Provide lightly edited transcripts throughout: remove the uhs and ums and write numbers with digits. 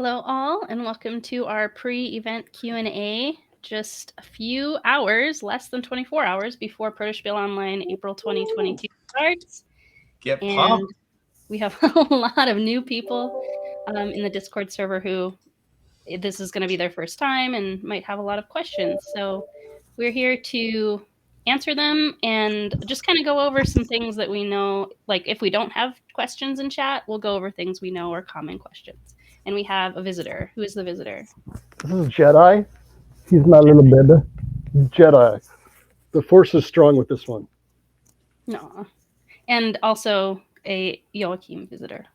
Hello all, and welcome to our pre-event Q&A. Just a few hours, less than 24 hours before Protospiel Online April 2022 starts. Get and pumped. We have a lot of new people in the Discord server who this is going to be their first time and might have a lot of questions. So we're here to answer them and just kind of go over some things that we know. Like if we don't have questions in chat, we'll go over things we know are common questions. And we have a visitor. Who is the visitor? This is Jedi. He's my little baby. Jedi. The Force is strong with this one. No. And also a Joachim visitor.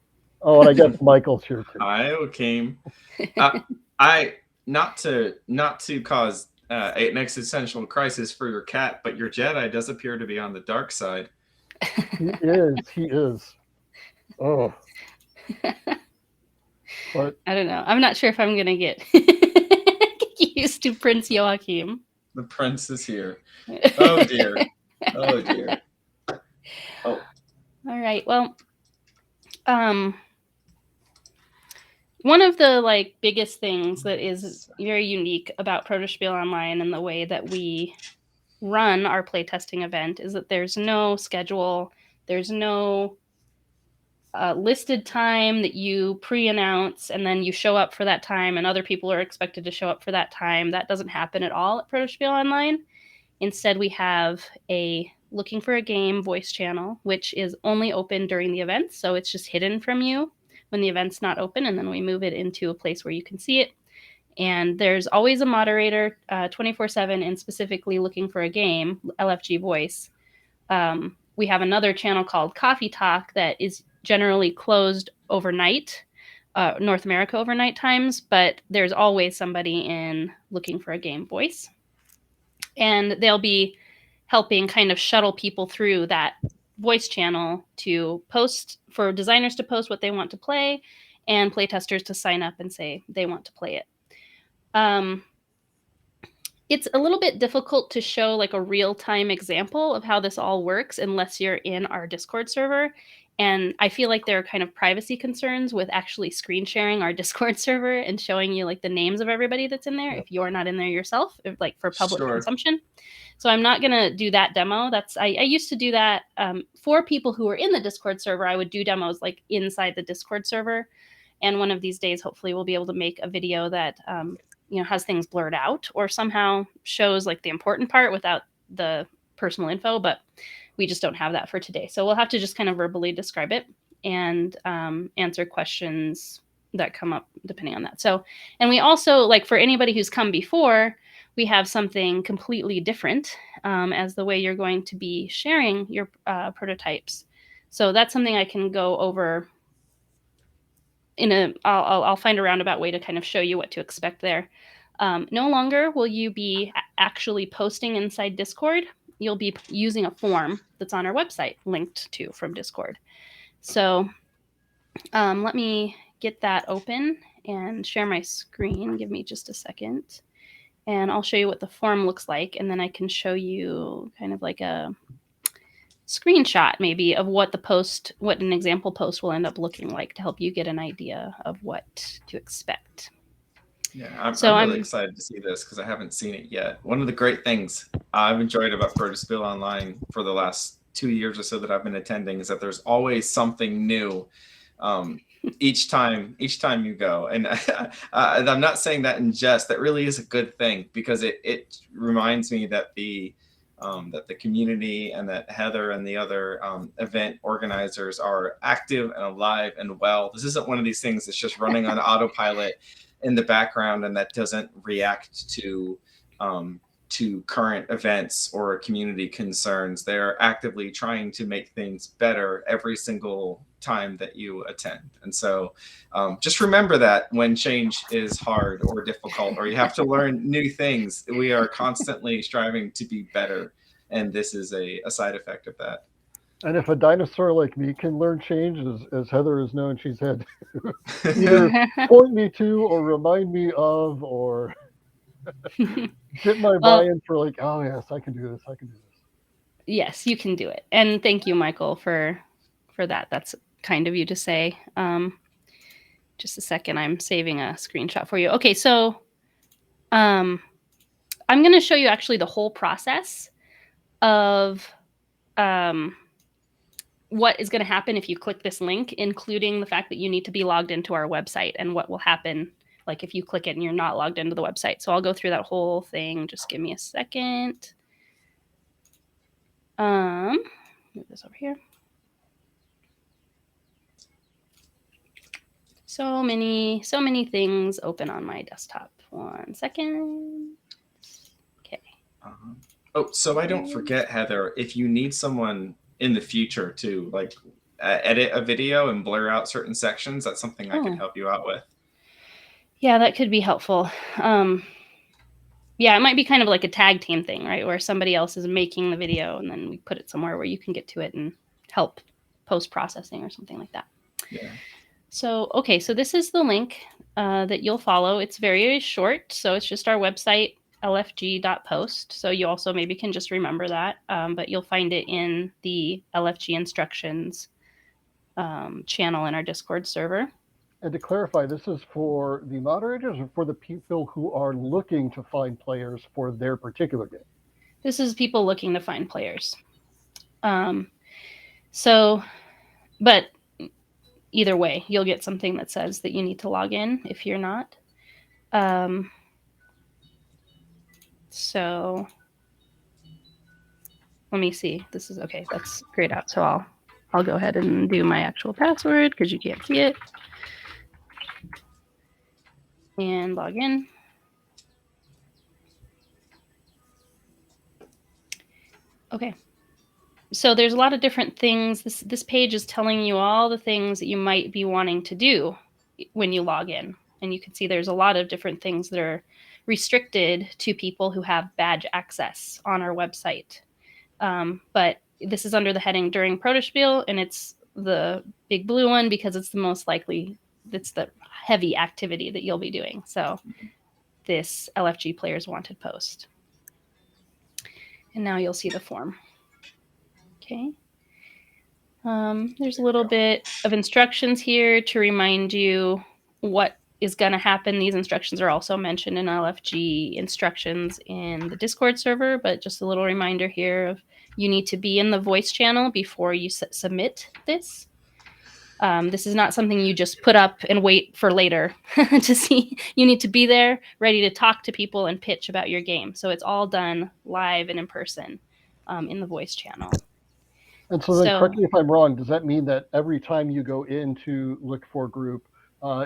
Oh, and I guess Michael's here too. Hi, Joachim. I not to cause an existential crisis for your cat, but your Jedi does appear to be on the dark side. He is. Oh. But I don't know. I'm not sure if I'm gonna get used to Prince Joachim. The prince is here. Oh dear. Oh dear. Oh. All right. Well, one of the biggest things that is very unique about Protospiel Online and the way that we run our playtesting event is that there's no schedule. There's no listed time that you pre-announce and then you show up for that time and other people are expected to show up for that time. That doesn't happen at all at Protospiel Online. Instead, we have a looking for a game voice channel, which is only open during the events. So it's just hidden from you when the event's not open. And then we move it into a place where you can see it. And there's always a moderator 24/7 and specifically looking for a game, LFG voice. We have another channel called Coffee Talk that is generally closed overnight, North America overnight times, but there's always somebody in looking for a game voice. And they'll be helping kind of shuttle people through that voice channel to post, for designers to post what they want to play and playtesters to sign up and say they want to play it. It's a little bit difficult to show like a real-time example of how this all works unless you're in our Discord server. And I feel like there are kind of privacy concerns with actually screen sharing our Discord server and showing you like the names of everybody that's in there if you're not in there yourself, like for public consumption. So I'm not going to do that demo. I used to do that for people who were in the Discord server. I would do demos like inside the Discord server. And one of these days, hopefully we'll be able to make a video that has things blurred out or somehow shows like the important part without the personal info, but we just don't have that for today. So we'll have to just kind of verbally describe it and answer questions that come up depending on that. So, and we also, like for anybody who's come before, we have something completely different as the way you're going to be sharing your prototypes. So that's something I can go over I'll find a roundabout way to kind of show you what to expect there. No longer will you be actually posting inside Discord. You'll be using a form that's on our website linked to from Discord. So let me get that open and share my screen. Give me just a second. And I'll show you what the form looks like. And then I can show you kind of like a screenshot maybe of what an example post will end up looking like to help you get an idea of what to expect. Yeah, I'm really excited to see this because I haven't seen it yet. One of the great things I've enjoyed about Protospiel Online for the last 2 years or so that I've been attending is that there's always something new each time you go. And I'm not saying that in jest. That really is a good thing because it reminds me that the community and that Heather and the other event organizers are active and alive and well. This isn't one of these things that's just running on autopilot in the background and that doesn't react to current events or community concerns. They're actively trying to make things better every single time that you attend. And so just remember that when change is hard or difficult or you have to learn new things, we are constantly striving to be better. And this is a side effect of that. And if a dinosaur like me can learn change, as Heather has known she's had to either point me to or remind me of or get my buy-in for like, oh yes, I can do this. Yes, you can do it. And thank you, Michael, for that. That's kind of you to say. Just a second. I'm saving a screenshot for you. Okay, so I'm going to show you actually the whole process of what is going to happen if you click this link, including the fact that you need to be logged into our website and what will happen like if you click it and you're not logged into the website. So I'll go through that whole thing. Just give me a second. Move this over here. So many things open on my desktop. 1 second. Okay. Oh, so I don't forget, Heather, if you need someone in the future to like edit a video and blur out certain sections, that's something I can help you out with. Yeah, that could be helpful. Yeah, it might be kind of like a tag team thing, right? Where somebody else is making the video and then we put it somewhere where you can get to it and help post-processing or something like that. Yeah. So, okay, so this is the link that you'll follow. It's very short. So it's just our website, lfg.post. So you also maybe can just remember that, but you'll find it in the LFG instructions channel in our Discord server. And to clarify, this is for the moderators or for the people who are looking to find players for their particular game? This is people looking to find players. So, but either way, you'll get something that says that you need to log in if you're not. So let me see. This is okay. That's grayed out. So I'll go ahead and do my actual password because you can't see it. And log in. Okay. So there's a lot of different things. This page is telling you all the things that you might be wanting to do when you log in. And you can see there's a lot of different things that are restricted to people who have badge access on our website. But this is under the heading during Protospiel, and it's the big blue one because it's the most likely, it's the heavy activity that you'll be doing. So this LFG Players Wanted post. And now you'll see the form. Okay. There's a little bit of instructions here to remind you what is going to happen. These instructions are also mentioned in LFG instructions in the Discord server, but just a little reminder here of you need to be in the voice channel before you submit this. This is not something you just put up and wait for later to see. You need to be there, ready to talk to people and pitch about your game. So it's all done live and in person in the voice channel. And so then, correct me if I'm wrong, does that mean that every time you go in to look for a group,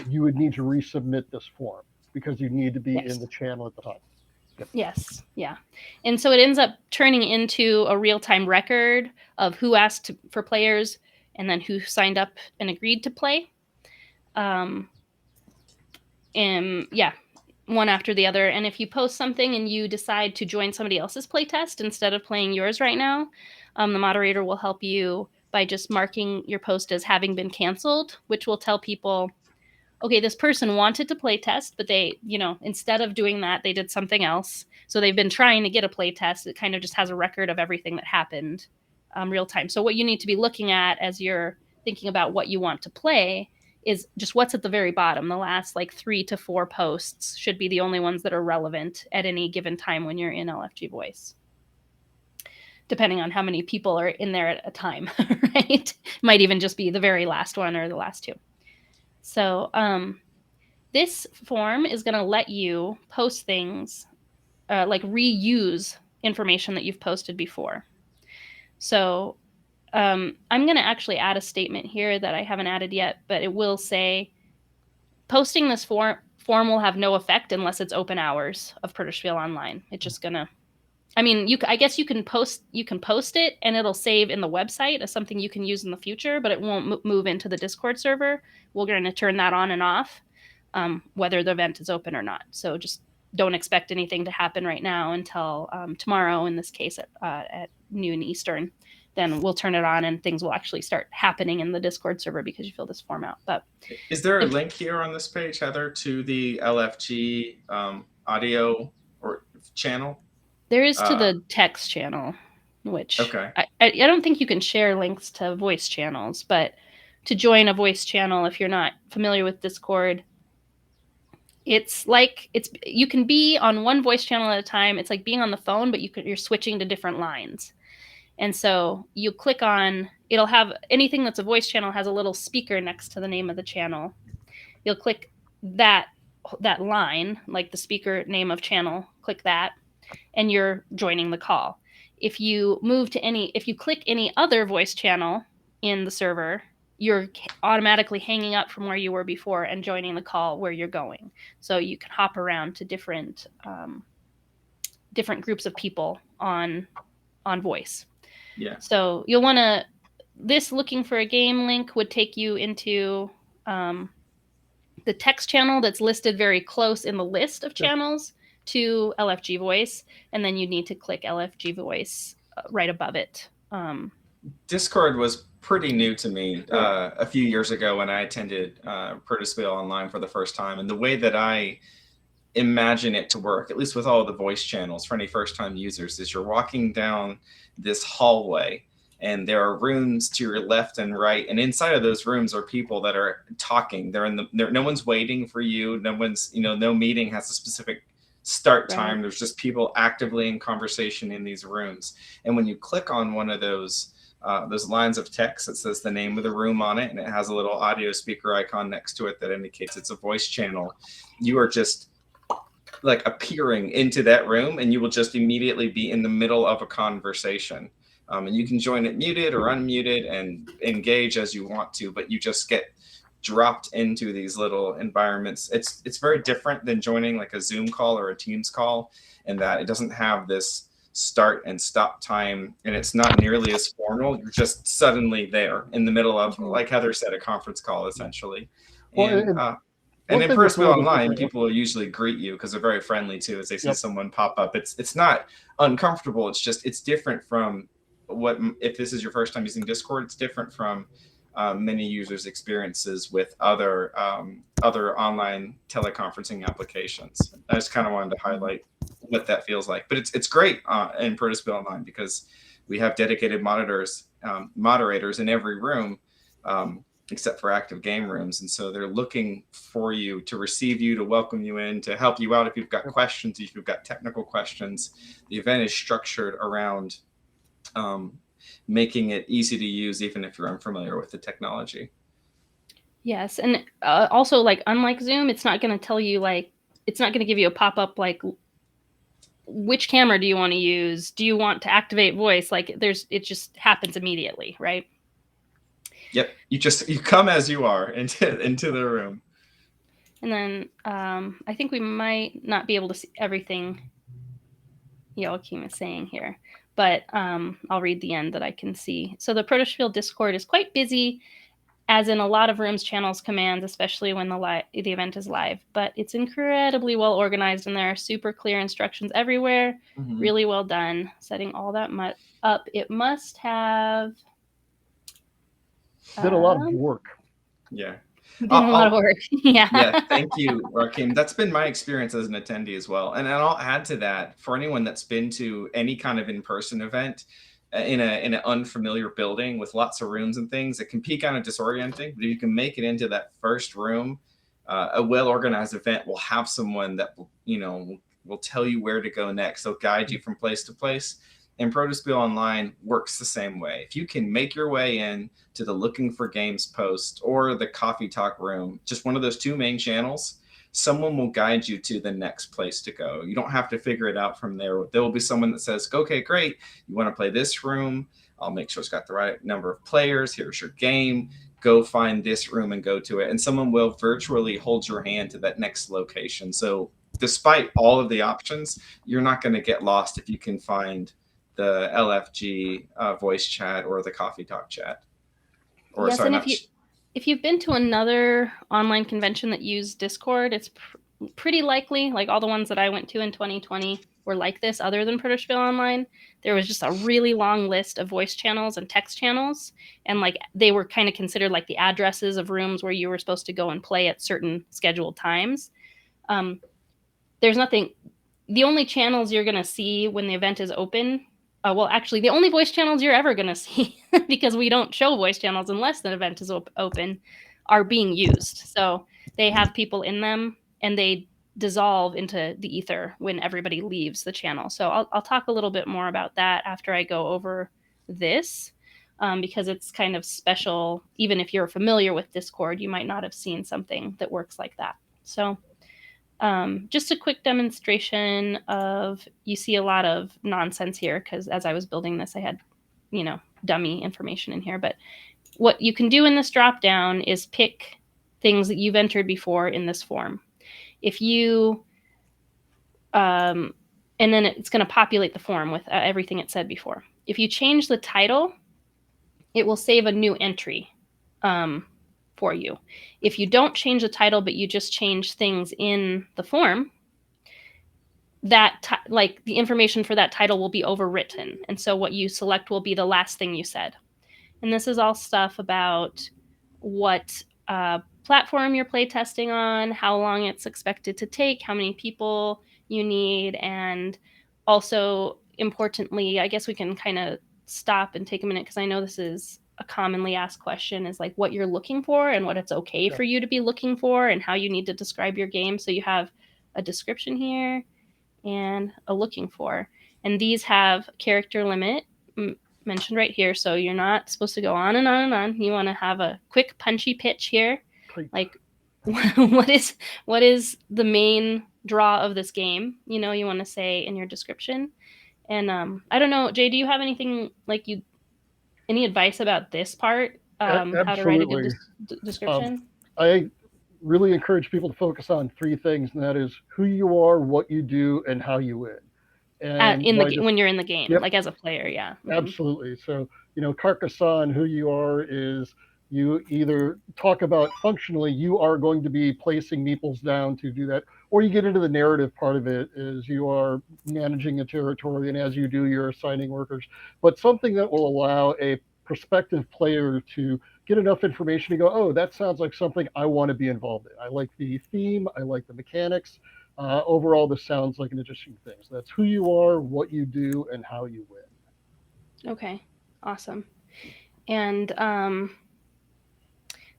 you would need to resubmit this form because you need to be in the channel at the time? Yep. Yes, yeah. And so it ends up turning into a real-time record of who asked for players and then who signed up and agreed to play. And yeah, one after the other. And if you post something and you decide to join somebody else's playtest instead of playing yours right now, the moderator will help you by just marking your post as having been canceled, which will tell people, okay, this person wanted to play test, but they, instead of doing that, they did something else. So they've been trying to get a play test. It kind of just has a record of everything that happened real time. So what you need to be looking at as you're thinking about what you want to play is just what's at the very bottom. The last 3 to 4 posts should be the only ones that are relevant at any given time when you're in LFG Voice, depending on how many people are in there at a time, right? Might even just be the very last one or the last 2. So this form is going to let you post things, reuse information that you've posted before. So I'm going to actually add a statement here that I haven't added yet, but it will say posting this form will have no effect unless it's open hours of Protospiel Online. It's just going to, I guess you can post it and it'll save in the website as something you can use in the future, but it won't move into the Discord server. We're going to turn that on and off, whether the event is open or not. So just don't expect anything to happen right now until tomorrow, in this case at noon Eastern. Then we'll turn it on and things will actually start happening in the Discord server because you fill this form out. But is there a link here on this page, Heather, to the LFG audio or channel? There is to the text channel, which I don't think you can share links to voice channels, but to join a voice channel, if you're not familiar with Discord, you can be on one voice channel at a time. It's like being on the phone, but you're switching to different lines. And so you click on, it'll have anything that's a voice channel has a little speaker next to the name of the channel. You'll click that line, like the speaker name of channel, click that, and you're joining the call. If you click any other voice channel in the server, you're automatically hanging up from where you were before and joining the call where you're going. So you can hop around to different groups of people on voice. Yeah. So you'll want to, this looking for a game link would take you into the text channel that's listed very close in the list of channels to LFG voice. And then you need to click LFG voice right above it. Discord was pretty new to me a few years ago when I attended Protospiel Online for the first time. And the way that I imagine it to work, at least with all the voice channels for any first-time users, is you're walking down this hallway and there are rooms to your left and right, and inside of those rooms are people that are talking. No one's waiting for you. No one's, no meeting has a specific start time. Right. There's just people actively in conversation in these rooms. And when you click on one of those lines of text that says the name of the room on it, and it has a little audio speaker icon next to it that indicates it's a voice channel, you are just like appearing into that room, and you will just immediately be in the middle of a conversation. And you can join it muted or unmuted and engage as you want to, but you just get dropped into these little environments. It's very different than joining like a Zoom call or a Teams call, in that it doesn't have this start and stop time, and it's not nearly as formal. You're just suddenly there in the middle of, like Heather said, a conference call essentially. And in Protospiel Online, people will usually greet you because they're very friendly too as they see someone pop up. It's not uncomfortable. It's different from if this is your first time using Discord, it's different from many users' experiences with other online teleconferencing applications. I just kind of wanted to highlight what that feels like. But it's great in Protospiel Online because we have dedicated moderators in every room, except for active game rooms. And so they're looking for you, to receive you, to welcome you in, to help you out if you've got questions, if you've got technical questions. The event is structured around making it easy to use, even if you're unfamiliar with the technology. Yes. And also, like, unlike Zoom, it's not going to tell you, like, it's not going to give you a pop-up like, which camera do you want to use? Do you want to activate voice? Like, it just happens immediately, right? Yep. You come as you are into the room. And then I think we might not be able to see everything Joachim is saying here, but I'll read the end that I can see. So the Protospiel Discord is quite busy, as in a lot of rooms, channels, commands, especially when the event is live. But it's incredibly well organized, and there are super clear instructions everywhere. Mm-hmm. Really well done. Setting all that up. It must have been a lot of work. Yeah. Been a lot of work. Yeah. Yeah. Thank you, Joachim. That's been my experience as an attendee as well. And I'll add to that, for anyone that's been to any kind of in-person event in an unfamiliar building with lots of rooms and things, it can be kind of disorienting. But if you can make it into that first room, a well-organized event will have someone that will tell you where to go next. They'll guide you from place to place. And Protospiel Online works the same way. If you can make your way in to the Looking for Games post or the Coffee Talk room, just one of those two main channels, someone will guide you to the next place to go. You don't have to figure it out from there. There will be someone that says, okay, great, you want to play this room? I'll make sure it's got the right number of players. Here's your game. Go find this room and go to it. And someone will virtually hold your hand to that next location. So despite all of the options, you're not going to get lost if you can find the LFG voice chat or the Coffee Talk chat. Or yes, and if you've been to another online convention that used Discord, it's pretty likely, like all the ones that I went to in 2020 were like this, other than Protospiel Online. There was just a really long list of voice channels and text channels, and like they were kind of considered like the addresses of rooms where you were supposed to go and play at certain scheduled times. There's nothing. The only channels you're going to see when the event is open well, actually, the only voice channels you're ever going to see, because we don't show voice channels unless an event is open, are being used. So they have people in them, and they dissolve into the ether when everybody leaves the channel. So I'll talk a little bit more about that after I go over this, because it's kind of special. Even if you're familiar with Discord, you might not have seen something that works like that. So just a quick demonstration of, you see a lot of nonsense here because as I was building this, I had, dummy information in here. But what you can do in this drop down is pick things that you've entered before in this form. If you, and then it's going to populate the form with everything it said before. If you change the title, it will save a new entry for you. If you don't change the title, but you just change things in the form, that like the information for that title will be overwritten. And so what you select will be the last thing you said. And this is all stuff about what platform you're playtesting on, how long it's expected to take, how many people you need, and also importantly, I guess we can kind of stop and take a minute because I know this is a commonly asked question, is like what you're looking for and what it's okay for you to be looking for and how you need to describe your game. So you have a description here and a looking for, and these have character limit mentioned right here. So you're not supposed to go on and on and on. You want to have a quick punchy pitch here. Like what is the main draw of this game? You want to say in your description. And I don't know, Jay, do you have anything any advice about this part? How to write a good description? I really encourage people to focus on three things, and that is who you are, what you do, and how you win. And when you're in the game, like as a player, yeah. Absolutely. So, Carcassonne, who you are is you either talk about functionally, you are going to be placing meeples down to do that, or you get into the narrative part of it is you are managing a territory, and as you do, you're assigning workers. But something that will allow a prospective player to get enough information to go, oh, that sounds like something I want to be involved in. I like the theme, I like the mechanics. Overall, this sounds like an interesting thing. So that's who you are, what you do, and how you win. Okay, awesome. And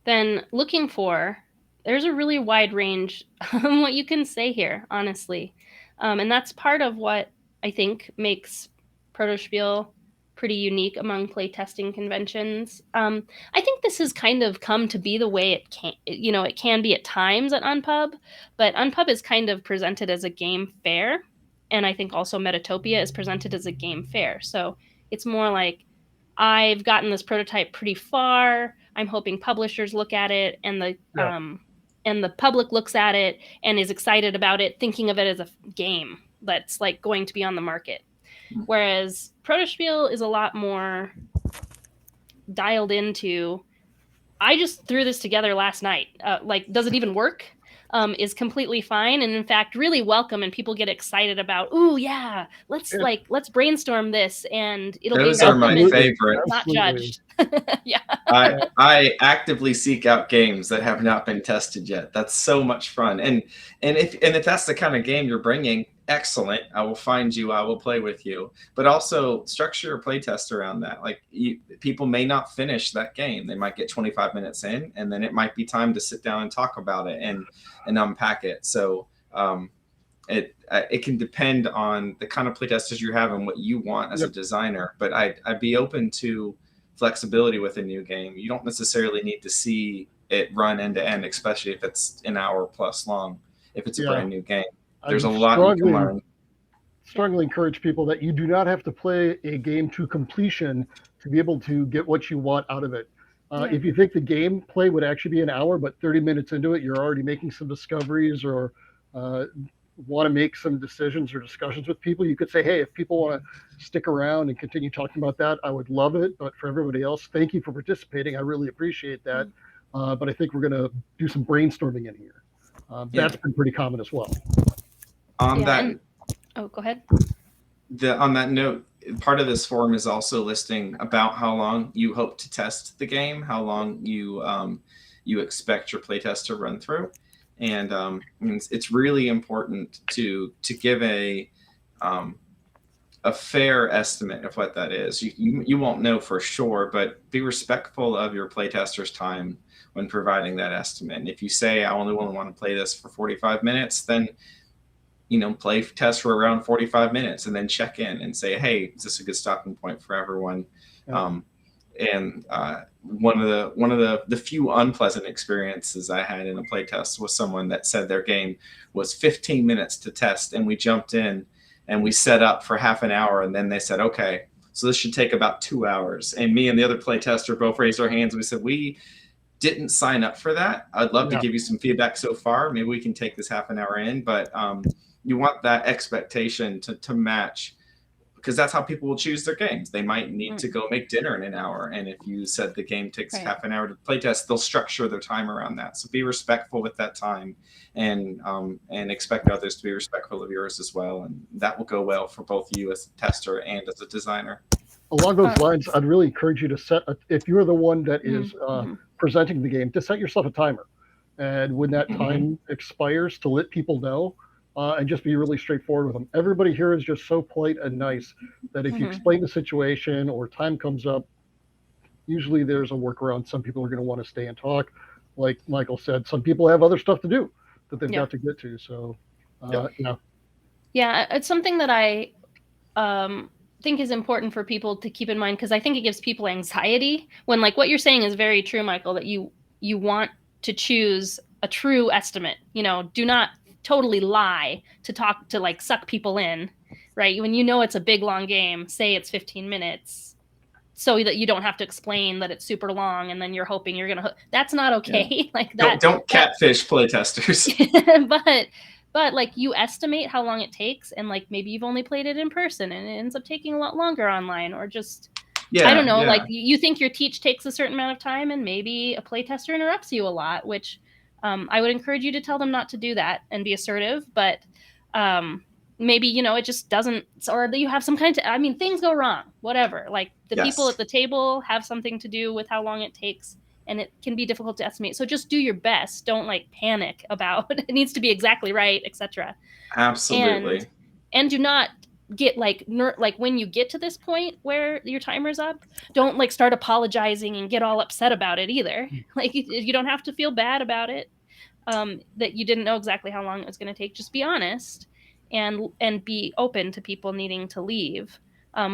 then looking for, there's a really wide range on what you can say here, honestly. And that's part of what I think makes Protospiel pretty unique among playtesting conventions. I think this has kind of come to be the way it can be at times at Unpub, but Unpub is kind of presented as a game fair. And I think also Metatopia is presented as a game fair. So it's more like, I've gotten this prototype pretty far. I'm hoping publishers look at it, and the public looks at it and is excited about it, thinking of it as a game that's like going to be on the market. Whereas Protospiel is a lot more dialed into, I just threw this together last night. Does it even work? Is completely fine, and in fact really welcome, and people get excited about, ooh yeah, let's brainstorm this, and it'll those be are my favorite, not judged. Yeah. I actively seek out games that have not been tested yet. That's so much fun, and if that's the kind of game you're bringing, excellent. I will find you, I will play with you, but also structure your playtest around that. Like, people may not finish that game. They might get 25 minutes in, and then it might be time to sit down and talk about it and unpack it. So it can depend on the kind of playtesters you have and what you want as a designer. But I'd be open to flexibility with a new game. You don't necessarily need to see it run end to end, especially if it's an hour plus long. If it's a brand new game, there's a lot you can learn. Strongly encourage people that you do not have to play a game to completion to be able to get what you want out of it. If you think the gameplay would actually be an hour, but 30 minutes into it, you're already making some discoveries or want to make some decisions or discussions with people, you could say, hey, if people want to stick around and continue talking about that, I would love it. But for everybody else, thank you for participating. I really appreciate that. But I think we're going to do some brainstorming in here. That's been pretty common as well. Go ahead. On that note, part of this form is also listing about how long you hope to test the game, how long you expect your playtest to run through. And it's really important to give a a fair estimate of what that is. You won't know for sure, but be respectful of your playtester's time when providing that estimate. And if you say, I only want to play this for 45 minutes, then play test for around 45 minutes and then check in and say, hey, is this a good stopping point for everyone? Yeah. One of the few unpleasant experiences I had in a playtest was someone that said their game was 15 minutes to test, and we jumped in and we set up for half an hour, and then they said, okay, so this should take about 2 hours. And me and the other playtester both raised our hands and we said, we didn't sign up for that. I'd love to give you some feedback so far. Maybe we can take this half an hour in, but you want that expectation to match, because that's how people will choose their games. They might need to go make dinner in an hour. And if you said the game takes half an hour to play test, they'll structure their time around that. So be respectful with that time, and expect others to be respectful of yours as well. And that will go well for both you as a tester and as a designer. Along those lines, I'd really encourage you to set, if you're the one that is presenting the game, to set yourself a timer. And when that time expires, to let people know. And just be really straightforward with them. Everybody here is just so polite and nice that if you explain the situation or time comes up, usually there's a workaround. Some people are going to want to stay and talk. Like Michael said, some people have other stuff to do that they've got to get to. So, Yeah, it's something that I think is important for people to keep in mind, because I think it gives people anxiety when, like, what you're saying is very true, Michael, that you want to choose a true estimate. Do not totally lie to talk to, like, suck people in, right? When it's a big long game, say it's 15 minutes so that you don't have to explain that it's super long and then you're hoping you're gonna that's not okay. Yeah. Like that don't catfish playtesters. but like, you estimate how long it takes, and like maybe you've only played it in person and it ends up taking a lot longer online, or just I don't know, like you think your teach takes a certain amount of time and maybe a playtester interrupts you a lot, which I would encourage you to tell them not to do that and be assertive, but maybe, it just doesn't, or you have some kind of, things go wrong, whatever. Like the people at the table have something to do with how long it takes, and it can be difficult to estimate. So just do your best. Don't like panic about it needs to be exactly right, etc. Absolutely. And do not get like when you get to this point where your timer's up, don't like start apologizing and get all upset about it either. Like you don't have to feel bad about it, that you didn't know exactly how long it was going to take. Just be honest and be open to people needing to leave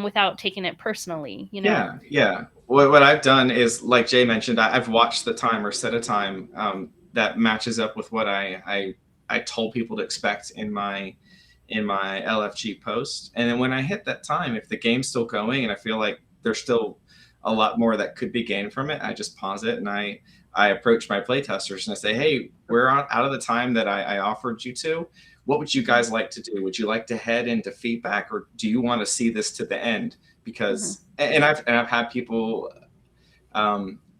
without taking it personally. Yeah. What I've done is, like Jay mentioned, I've watched the timer, set a time that matches up with what I told people to expect in my LFG post. And then when I hit that time, if the game's still going and I feel like there's still a lot more that could be gained from it, I just pause it and I approach my playtesters and I say, hey, we're out of the time that I offered you to. What would you guys like to do? Would you like to head into feedback, or do you want to see this to the end? Because and I've had people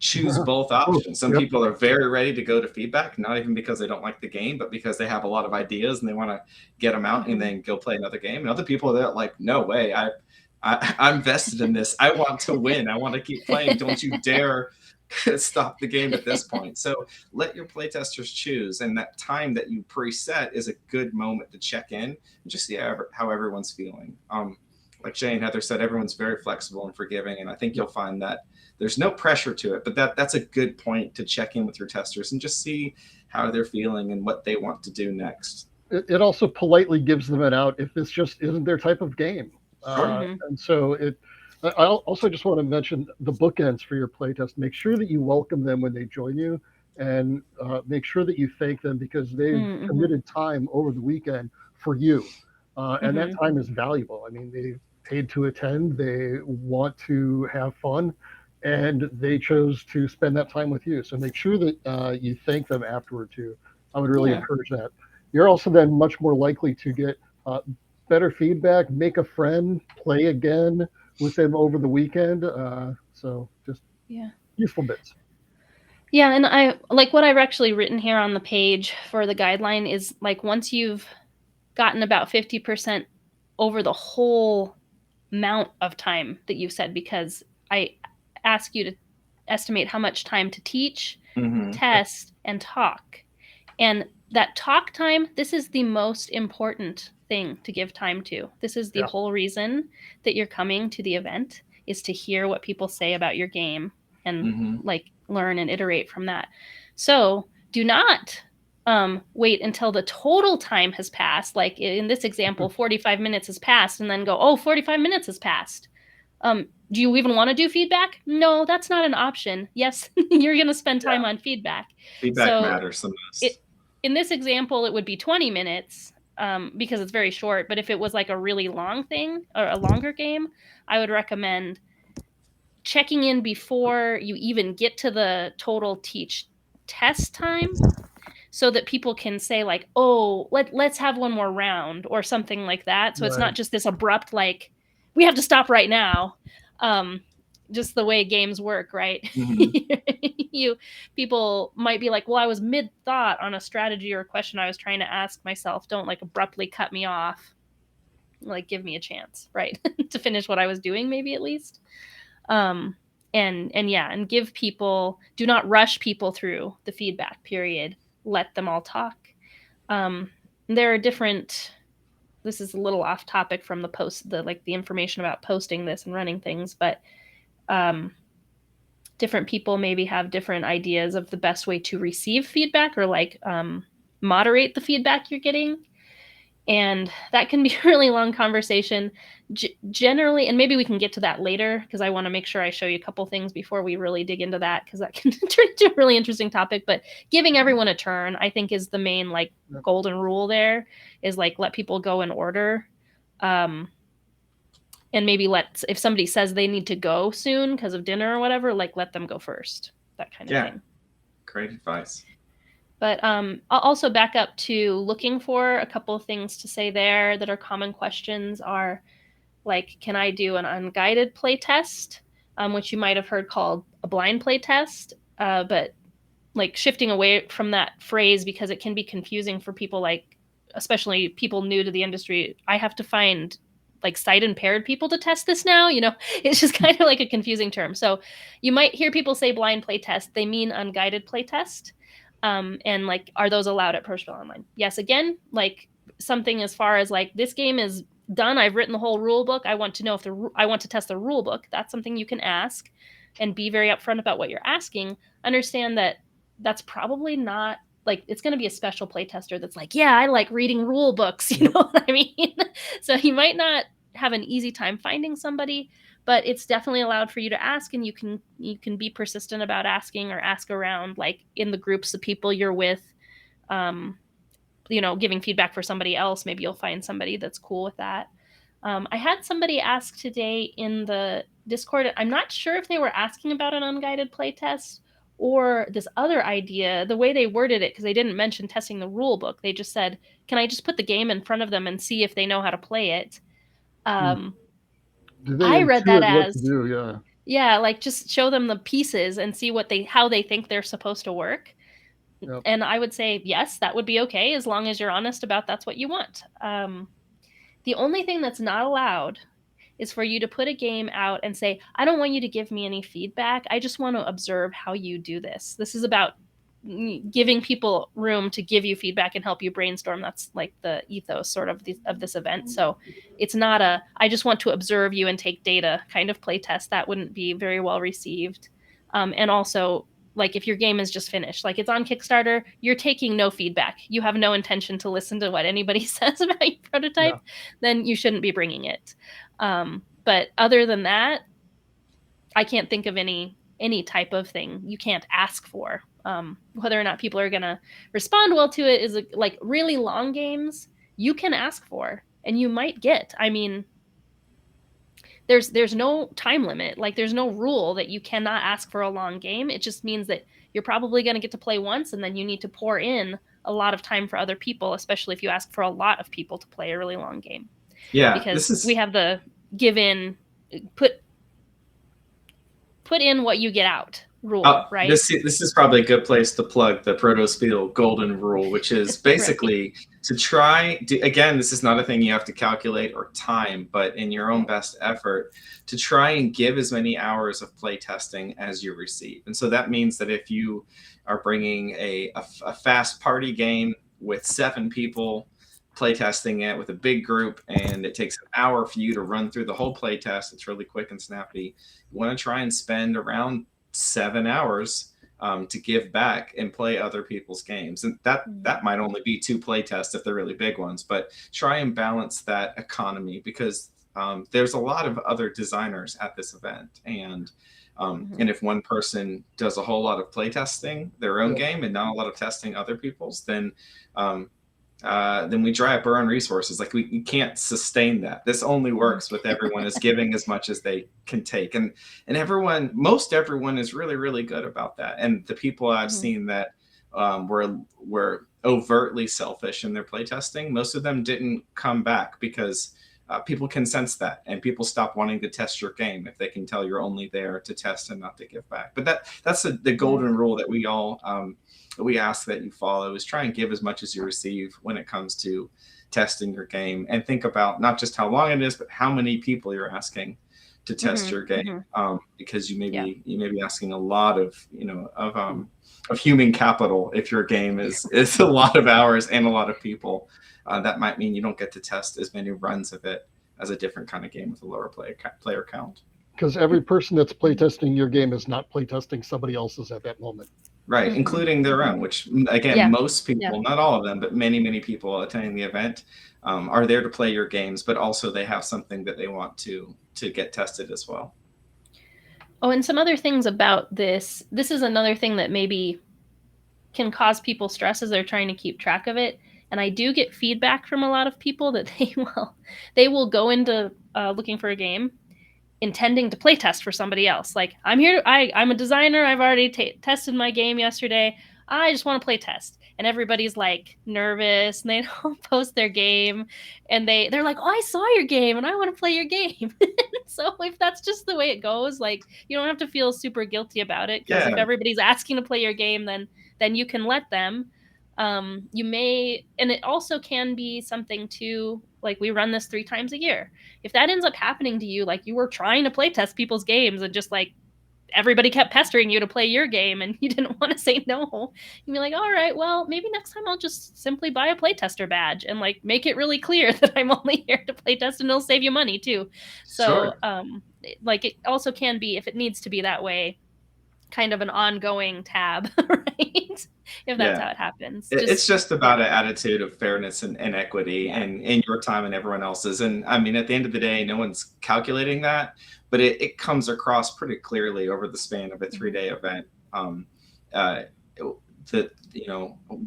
choose both options. Some people are very ready to go to feedback, not even because they don't like the game, but because they have a lot of ideas and they want to get them out and then go play another game. And other people are like, no way, I'm vested in this. I want to win. I want to keep playing. Don't you dare stop the game at this point. So let your playtesters choose, and that time that you preset is a good moment to check in and just see how everyone's feeling. Like Jay and Heather said, everyone's very flexible and forgiving, and I think you'll find that there's no pressure to it, but that's a good point to check in with your testers and just see how they're feeling and what they want to do next. It also politely gives them an out if this just isn't their type of game. And so I also just want to mention the bookends for your playtest. Make sure that you welcome them when they join you, and make sure that you thank them because they've committed time over the weekend for you. And that time is valuable. They paid to attend, they want to have fun, and they chose to spend that time with you. So make sure that you thank them afterward too. I would really encourage that. You're also then much more likely to get better feedback, make a friend, play again with them over the weekend. So just useful bits. Yeah, and I like what I've actually written here on the page for the guideline is like, once you've gotten about 50% over the whole amount of time that you said, because I ask you to estimate how much time to teach, test, and talk. And that talk time, this is the most important thing to give time to. This is the whole reason that you're coming to the event, is to hear what people say about your game and like learn and iterate from that. So do not wait until the total time has passed. Like in this example, 45 minutes has passed, and then go, oh, 45 minutes has passed. Do you even want to do feedback? No, that's not an option. Yes, you're going to spend time on feedback. Feedback matters the most. In this example, it would be 20 minutes because it's very short. But if it was like a really long thing or a longer game, I would recommend checking in before you even get to the total teach test time, so that people can say like, oh, let's have one more round or something like that. So it's not just this abrupt, like, we have to stop right now. Just the way games work, right? People might be like, well, I was mid-thought on a strategy or a question I was trying to ask myself. Don't like abruptly cut me off. Like, give me a chance, right? to finish what I was doing, maybe at least. And give people, do not rush people through the feedback period. Let them all talk. There are different, this is a little off topic from the post, the information about posting this and running things, but different people maybe have different ideas of the best way to receive feedback or moderate the feedback you're getting. And that can be a really long conversation. Generally, and maybe we can get to that later, because I want to make sure I show you a couple things before we really dig into that, because that can turn into a really interesting topic. But giving everyone a turn, I think, is the main golden rule there, is let people go in order. And maybe if somebody says they need to go soon because of dinner or whatever, let them go first, that kind of thing. Great advice. But I'll also back up to looking for a couple of things to say there that are common questions are can I do an unguided play test, which you might have heard called a blind play test, but shifting away from that phrase because it can be confusing for people, especially people new to the industry. I have to find sight impaired people to test this now, it's just kind of a confusing term. So you might hear people say blind play test, they mean unguided play test. And are those allowed at Protospiel Online? Yes. Again, something as far as this game is done, I've written the whole rule book, I want to know if I want to test the rule book. That's something you can ask, and be very upfront about what you're asking. Understand that that's probably not it's going to be a special play tester that's yeah, I like reading rule books, you know what I mean? So you might not have an easy time finding somebody, but it's definitely allowed for you to ask, and you can be persistent about asking, or ask around in the groups of people you're with, giving feedback for somebody else. Maybe you'll find somebody that's cool with that. I had somebody ask today in the Discord, I'm not sure if they were asking about an unguided playtest or this other idea. The way they worded it, because they didn't mention testing the rule book, they just said, can I just put the game in front of them and see if they know how to play it? I read that as, just show them the pieces and see how they think they're supposed to work. Yep. And I would say, yes, that would be okay, as long as you're honest about that's what you want. The only thing that's not allowed is for you to put a game out and say, I don't want you to give me any feedback. I just want to observe how you do this. This is about giving people room to give you feedback and help you brainstorm. That's the ethos sort of this event. So it's not I just want to observe you and take data kind of play test. That wouldn't be very well received. And also, if your game is just finished, it's on Kickstarter, you're taking no feedback, you have no intention to listen to what anybody says about your prototype, then you shouldn't be bringing it. But other than that, I can't think of any type of thing you can't ask for. Whether or not people are going to respond well to it is really long games you can ask for, and you might get. I mean, there's no time limit. There's no rule that you cannot ask for a long game. It just means that you're probably going to get to play once, and then you need to pour in a lot of time for other people, especially if you ask for a lot of people to play a really long game. Yeah, because we have the give in, put in what you get out rule, right? This is probably a good place to plug the Protospiel golden rule, which is basically to try again, this is not a thing you have to calculate or time, but in your own best effort, to try and give as many hours of play testing as you receive. And so that means that if you are bringing a fast party game, with 7 people playtesting it with a big group, and it takes an hour for you to run through the whole playtest. It's really quick and snappy. You want to try and spend around 7 hours to give back and play other people's games. And that might only be 2 playtests if they're really big ones, but try and balance that economy, because there's a lot of other designers at this event. And if one person does a whole lot of playtesting their own game and not a lot of testing other people's, then we dry up our own resources. Like we can't sustain that. This only works with everyone is giving as much as they can take, and most everyone is really, really good about that. And the people I've seen that were overtly selfish in their playtesting, most of them didn't come back, because people can sense that, and people stop wanting to test your game if they can tell you're only there to test and not to give back. But that's the golden rule that we all we ask that you follow, is try and give as much as you receive when it comes to testing your game, and think about not just how long it is, but how many people you're asking to test your game, because you may be asking a lot of human capital. If your game is a lot of hours and a lot of people, that might mean you don't get to test as many runs of it as a different kind of game with a lower player count. Because every person that's playtesting your game is not playtesting somebody else's at that moment. Right, including their own, which, again, most people, not all of them, but many, many people attending the event are there to play your games, but also they have something that they want to get tested as well. Oh, and some other things about this. This is another thing that maybe can cause people stress as they're trying to keep track of it. And I do get feedback from a lot of people that they will go into looking for a game intending to play test for somebody else. Like, I'm here, I'm a designer, I've already tested my game yesterday, I just want to play test. And everybody's like nervous, and they don't post their game, and they're like, oh, I saw your game and I want to play your game. So if that's just the way it goes, like, you don't have to feel super guilty about it, because if everybody's asking to play your game, then you can let them. You may, and it also can be something too, like, we run this 3 times a year. If that ends up happening to you, like you were trying to play test people's games and just like everybody kept pestering you to play your game and you didn't want to say no, you'd be like, all right, well, maybe next time I'll just simply buy a playtester badge and like make it really clear that I'm only here to play test, and it'll save you money too. So like, it also can be, if it needs to be that way, kind of an ongoing tab, right? If that's how it happens. It's just about an attitude of fairness and equity, and in your time and everyone else's. And I mean, at the end of the day, no one's calculating that, but it comes across pretty clearly over the span of a 3-day event,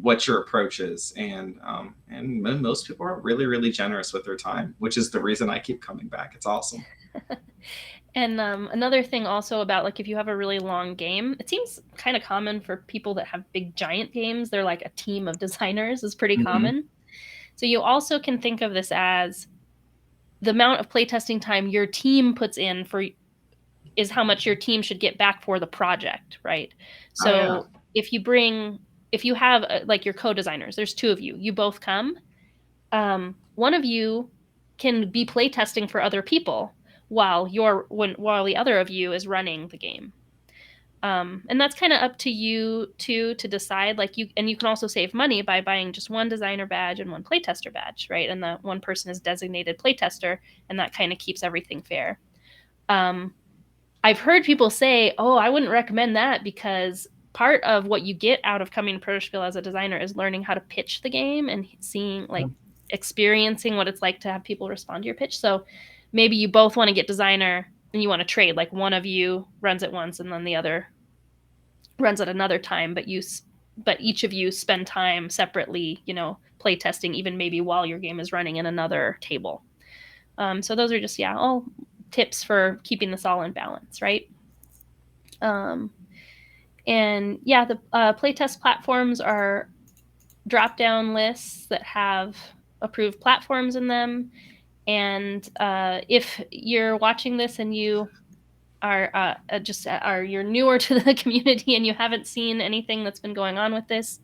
what your approach is. And most people are really, really generous with their time, which is the reason I keep coming back. It's awesome. And another thing also about, like, if you have a really long game, it seems kind of common for people that have big giant games, they're like a team of designers, is pretty common. So you also can think of this as the amount of playtesting time your team puts in is how much your team should get back for the project, right? So if you have like your co-designers, there's 2 of you, you both come, one of you can be playtesting for other people while the other of you is running the game. And that's kind of up to you to decide. Like, you can also save money by buying just one designer badge and one playtester badge, right? And the one person is designated playtester, and that kind of keeps everything fair. I've heard people say, oh, I wouldn't recommend that, because part of what you get out of coming to Protospiel as a designer is learning how to pitch the game and seeing, like, experiencing what it's like to have people respond to your pitch. So maybe you both want to get designer and you want to trade, like one of you runs it once and then the other runs at another time, but each of you spend time separately, play testing, even maybe while your game is running in another table. So those are just, all tips for keeping this all in balance, right? And the playtest platforms are drop-down lists that have approved platforms in them. And if you're watching this and you are you're newer to the community and you haven't seen anything that's been going on with this,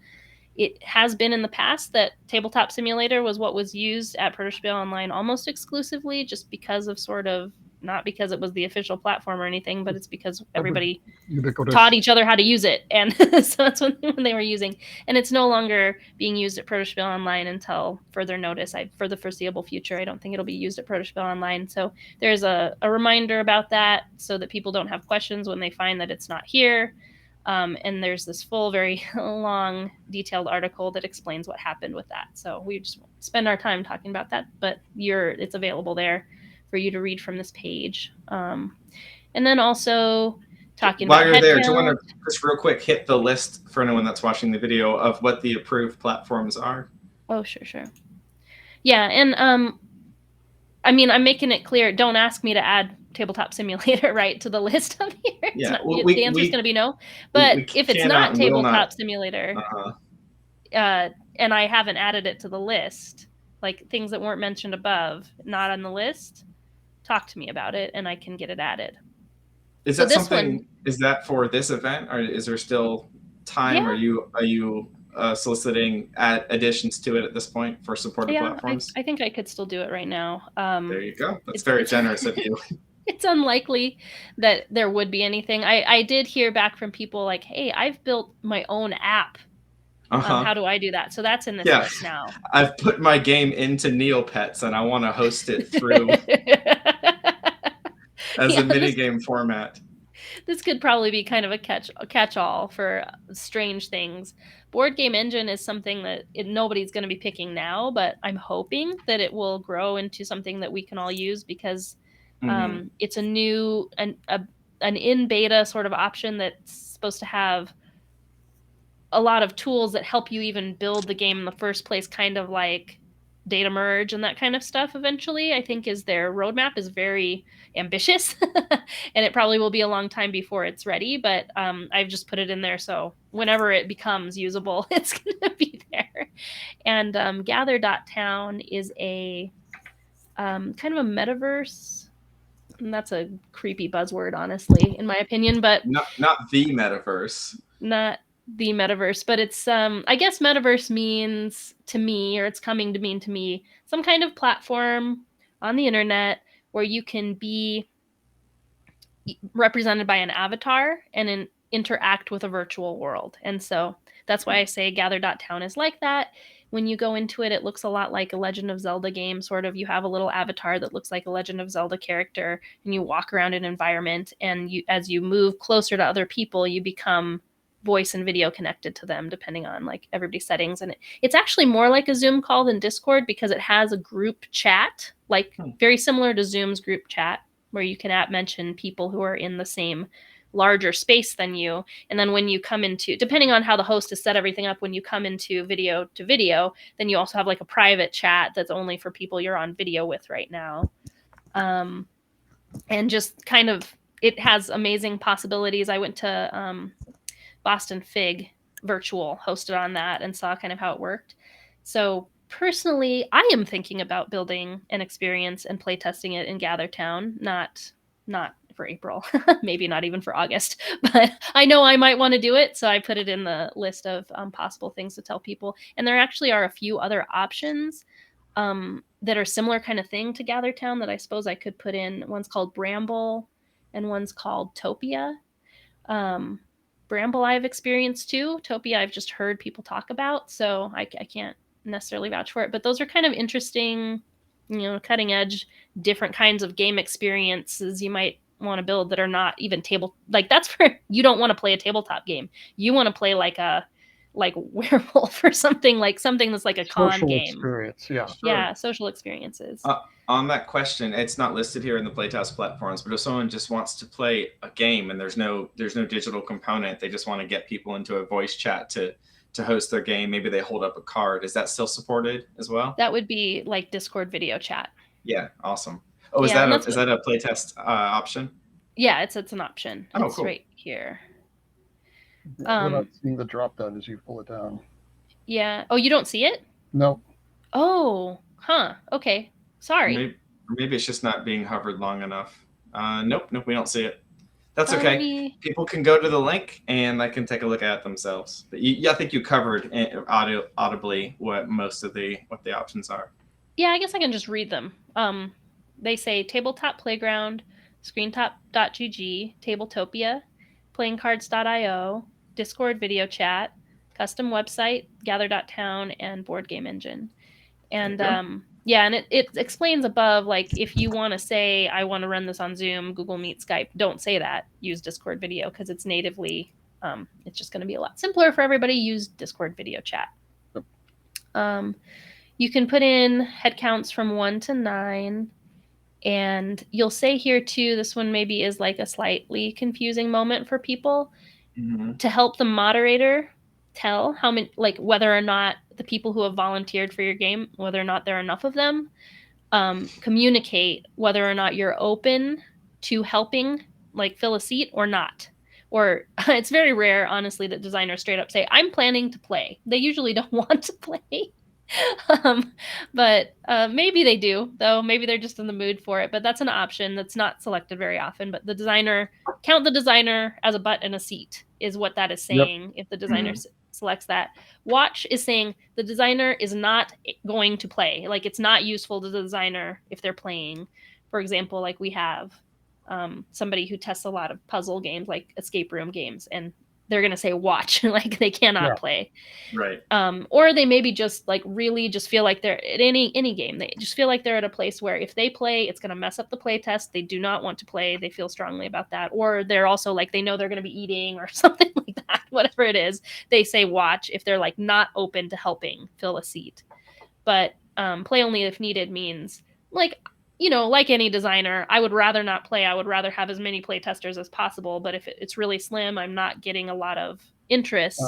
it has been in the past that Tabletop Simulator was what was used at Protospiel Online almost exclusively, just because of sort of not because it was the official platform or anything, but it's because everybody ubiquitous. taught each other how to use it. And so that's when they were using. And it's no longer being used at Protospiel Online until further notice. For the foreseeable future, I don't think it'll be used at Protospiel Online. So there's a reminder about that so that people don't have questions when they find that it's not here. And there's this full, very long, detailed article that explains what happened with that. So we just spend our time talking about that, but it's available there for you to read from this page. And then also talking While about you're there, do you count. want to just real quick hit the list for anyone that's watching the video of what the approved platforms are? Oh, sure. Yeah, and I mean, I'm making it clear. Don't ask me to add Tabletop Simulator right to the list up here. The answer is going to be no. But if it's not Tabletop Simulator, and I haven't added it to the list, like things that weren't mentioned above, not on the list, talk to me about it, and I can get it added. Is that something? Is that for this event, or is there still time? Yeah. Are you soliciting additions to it at this point for supported platforms? I think I could still do it right now. There you go. That's very generous of you. It's unlikely that there would be anything. I did hear back from people like, hey, I've built my own app. How do I do that? So that's in this list now. I've put my game into Neopets and I want to host it through as a minigame format. This could probably be kind of a catch-all for strange things. Board Game Engine is something that nobody's going to be picking now, but I'm hoping that it will grow into something that we can all use because it's a new an in beta sort of option that's supposed to have a lot of tools that help you even build the game in the first place, kind of like data merge and that kind of stuff eventually. I think their roadmap is very ambitious and it probably will be a long time before it's ready, but I've just put it in there so whenever it becomes usable, it's going to be there. And Gather.town is a kind of a metaverse, and that's a creepy buzzword, honestly, in my opinion, but not the metaverse. Not the metaverse, but it's I guess metaverse means to me, or it's coming to mean to me, some kind of platform on the internet where you can be represented by an avatar and interact with a virtual world. And so that's why I say Gather.town is like that. When you go into it, it looks a lot like a Legend of Zelda game, sort of. You have a little avatar that looks like a Legend of Zelda character, and you walk around an environment, and as you move closer to other people, you become voice and video connected to them, depending on like everybody's settings. And it's actually more like a Zoom call than Discord because it has a group chat, like very similar to Zoom's group chat, where you can mention people who are in the same larger space than you. And then when you come into, depending on how the host has set everything up, when you come into video to video, then you also have like a private chat that's only for people you're on video with right now. And just kind of, it has amazing possibilities. I went to Boston Fig virtual, hosted on that, and saw kind of how it worked. So personally, I am thinking about building an experience and playtesting it in Gathertown, not for April, maybe not even for August, but I know I might want to do it. So I put it in the list of possible things to tell people. And there actually are a few other options that are similar kind of thing to Gathertown that I suppose I could put in. One's called Bramble and one's called Topia. Bramble I've experienced too. Topia I've just heard people talk about, so I can't necessarily vouch for it. But those are kind of interesting, cutting edge, different kinds of game experiences you might want to build that are not even that's for, you don't want to play a tabletop game. You want to play like Werewolf or something that's like a con game. Experience, yeah. Sure. Yeah, social experiences. On that question, it's not listed here in the playtest platforms, but if someone just wants to play a game and there's no digital component, they just want to get people into a voice chat to host their game, maybe they hold up a card, is that still supported as well? That would be like Discord video chat. Yeah, awesome. Oh, is that a playtest option? Yeah, it's an option. Oh, it's cool. Right here. You're not seeing the drop down as you pull it down. Yeah. Oh, you don't see it? No. Oh, huh. Okay. Sorry. Maybe it's just not being hovered long enough. Nope, we don't see it. That's okay. People can go to the link and they can take a look at it themselves. But I think you covered audibly what the options are. Yeah, I guess I can just read them. they say Tabletop Playground, ScreenTop.gg, Tabletopia, PlayingCards.io, Discord video chat, custom website, Gather.town, and Board Game Engine. And yeah, and it explains above, like, if you want to say, I want to run this on Zoom, Google Meet, Skype, don't say that. Use Discord video, because it's natively, it's just going to be a lot simpler for everybody. Use Discord video chat. You can put in head counts from 1 to 9. And you'll say here too, this one maybe is like a slightly confusing moment for people, to help the moderator tell how many, like, whether or not the people who have volunteered for your game, whether or not there are enough of them, communicate whether or not you're open to helping, like, fill a seat or not. Or it's very rare, honestly, that designers straight up say, I'm planning to play. They usually don't want to play. But maybe they do, though. Maybe they're just in the mood for it. But that's an option that's not selected very often. But the designer, count the designer as a butt and a seat is what that is saying. If the designer selects that. Watch is saying the designer is not going to play. Like, it's not useful to the designer if they're playing. For example, like, we have somebody who tests a lot of puzzle games, like escape room games, and they're going to say watch, like they cannot play. Right. Or they maybe just, like, really just feel like they're at any game. They just feel like they're at a place where if they play, it's going to mess up the play test. They do not want to play. They feel strongly about that. Or they're also like, they know they're going to be eating or something like that. Whatever it is, they say watch if they're, like, not open to helping fill a seat. But play only if needed means, like, you know, like any designer, I would rather not play. I would rather have as many play testers as possible. But if it's really slim, I'm not getting a lot of interest,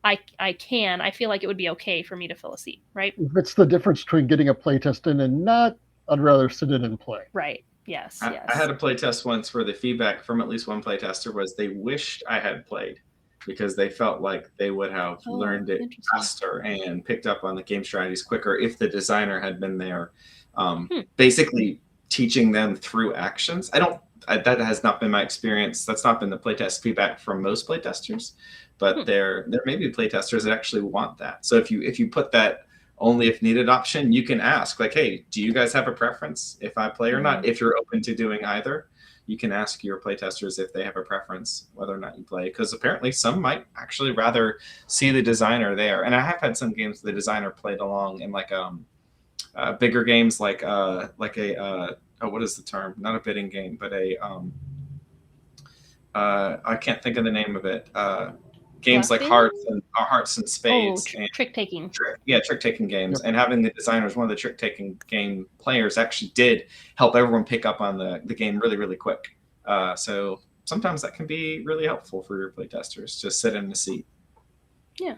I feel like it would be okay for me to fill a seat, right? If it's the difference between getting a play test in and not, I'd rather sit in and play. Right. Yes. I had a play test once where the feedback from at least one play tester was they wished I had played, because they felt like they would have learned it faster and picked up on the game strategies quicker if the designer had been there, basically teaching them through actions. That has not been my experience. That's not been the playtest feedback from most playtesters, but there may be playtesters that actually want that. So if you put that only if needed option, you can ask, like, hey, do you guys have a preference if I play or not? If you're open to doing either, you can ask your playtesters if they have a preference whether or not you play, because apparently some might actually rather see the designer there. And I have had some games the designer played along in, like, bigger games, like a what is the term? Not a bidding game, but a I can't think of the name of it. Games like Hearts and Spades. Trick taking. Trick taking games. And having the designers, one of the trick taking game players, actually did help everyone pick up on the game really, really quick. So sometimes that can be really helpful for your playtesters. Just sit in the seat. Yeah.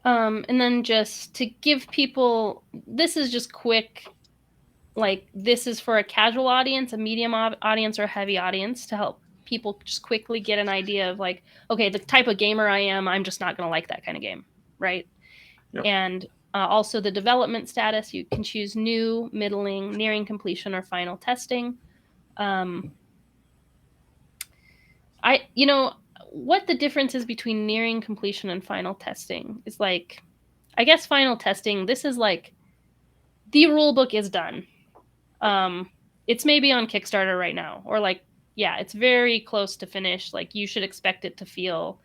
And then just to give people, this is just quick, like, this is for a casual audience, a medium audience, or a heavy audience, to help people just quickly get an idea of, like, okay, the type of gamer I am, I'm just not going to like that kind of game, right? Yep. And also the development status, you can choose new, middling, nearing completion, or final testing. What the difference is between nearing completion and final testing is, like, I guess final testing, this is like the rule book is done. It's maybe on Kickstarter right now, or, like, yeah, it's very close to finish. Like, you should expect it to feel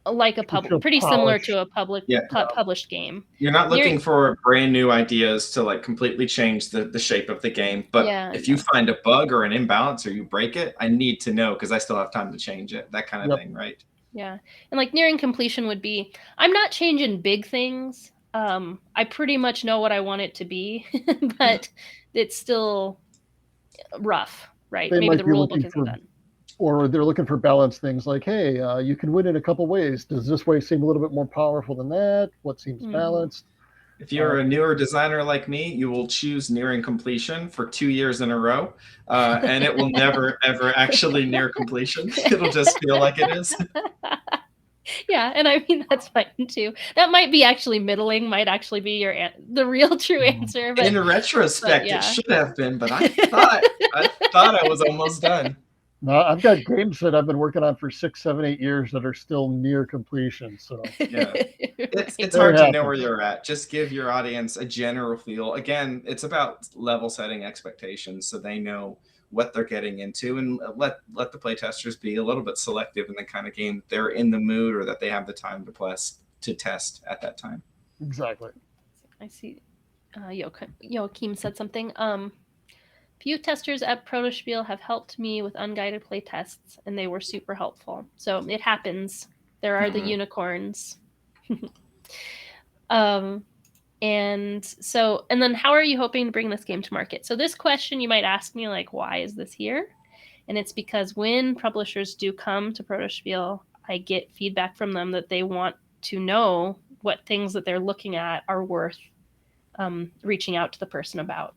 like a pretty similar to a published game. You're not looking for brand new ideas to, like, completely change the shape of the game. But if you find a bug or an imbalance or you break it, I need to know, because I still have time to change it. That kind of thing, right? Yeah. And, like, nearing completion would be, I'm not changing big things. I pretty much know what I want it to be, but it's still rough, right? Maybe the rule book isn't done. Or they're looking for balanced things, like, hey, you can win in a couple ways. Does this way seem a little bit more powerful than that? What seems balanced? If you're a newer designer like me, you will choose nearing completion for 2 years in a row, and it will never, ever actually near completion. It'll just feel like it is. Yeah, and I mean, that's fine too. That might be actually middling, might actually be the real true answer. But in retrospect, it should have been, but I thought I was almost done. No, I've got games that I've been working on for 6, 7, 8 years that are still near completion. So yeah, it's Right. hard to know happens. where you're at. Just give your audience a general feel. Again, it's about level setting expectations so they know what they're getting into, and let the playtesters be a little bit selective in the kind of game they're in the mood or that they have the time to test at that time. Exactly. I see. Joachim said something. Few testers at Protospiel have helped me with unguided playtests, and they were super helpful. So it happens. There are the unicorns. And then how are you hoping to bring this game to market? So this question you might ask me, like, why is this here? And it's because when publishers do come to Protospiel, I get feedback from them that they want to know what things that they're looking at are worth reaching out to the person about.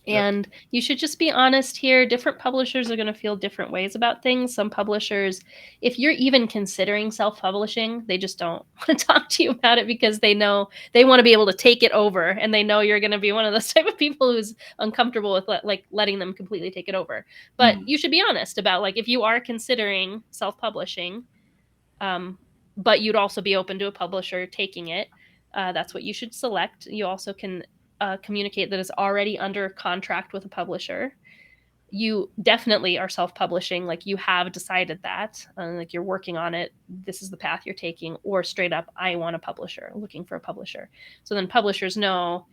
And you should just be honest here. Different publishers are going to feel different ways about things. Some publishers, if you're even considering self-publishing, they just don't want to talk to you about it because they know they want to be able to take it over, and they know you're going to be one of those type of people who's uncomfortable with letting them completely take it over. But you should be honest about, like, if you are considering self-publishing, but you'd also be open to a publisher taking it, that's what you should select. You also can communicate that it's already under contract with a publisher. You definitely are self-publishing, like you have decided that, like you're working on it, this is the path you're taking, or straight up, I want a publisher, looking for a publisher. So then publishers know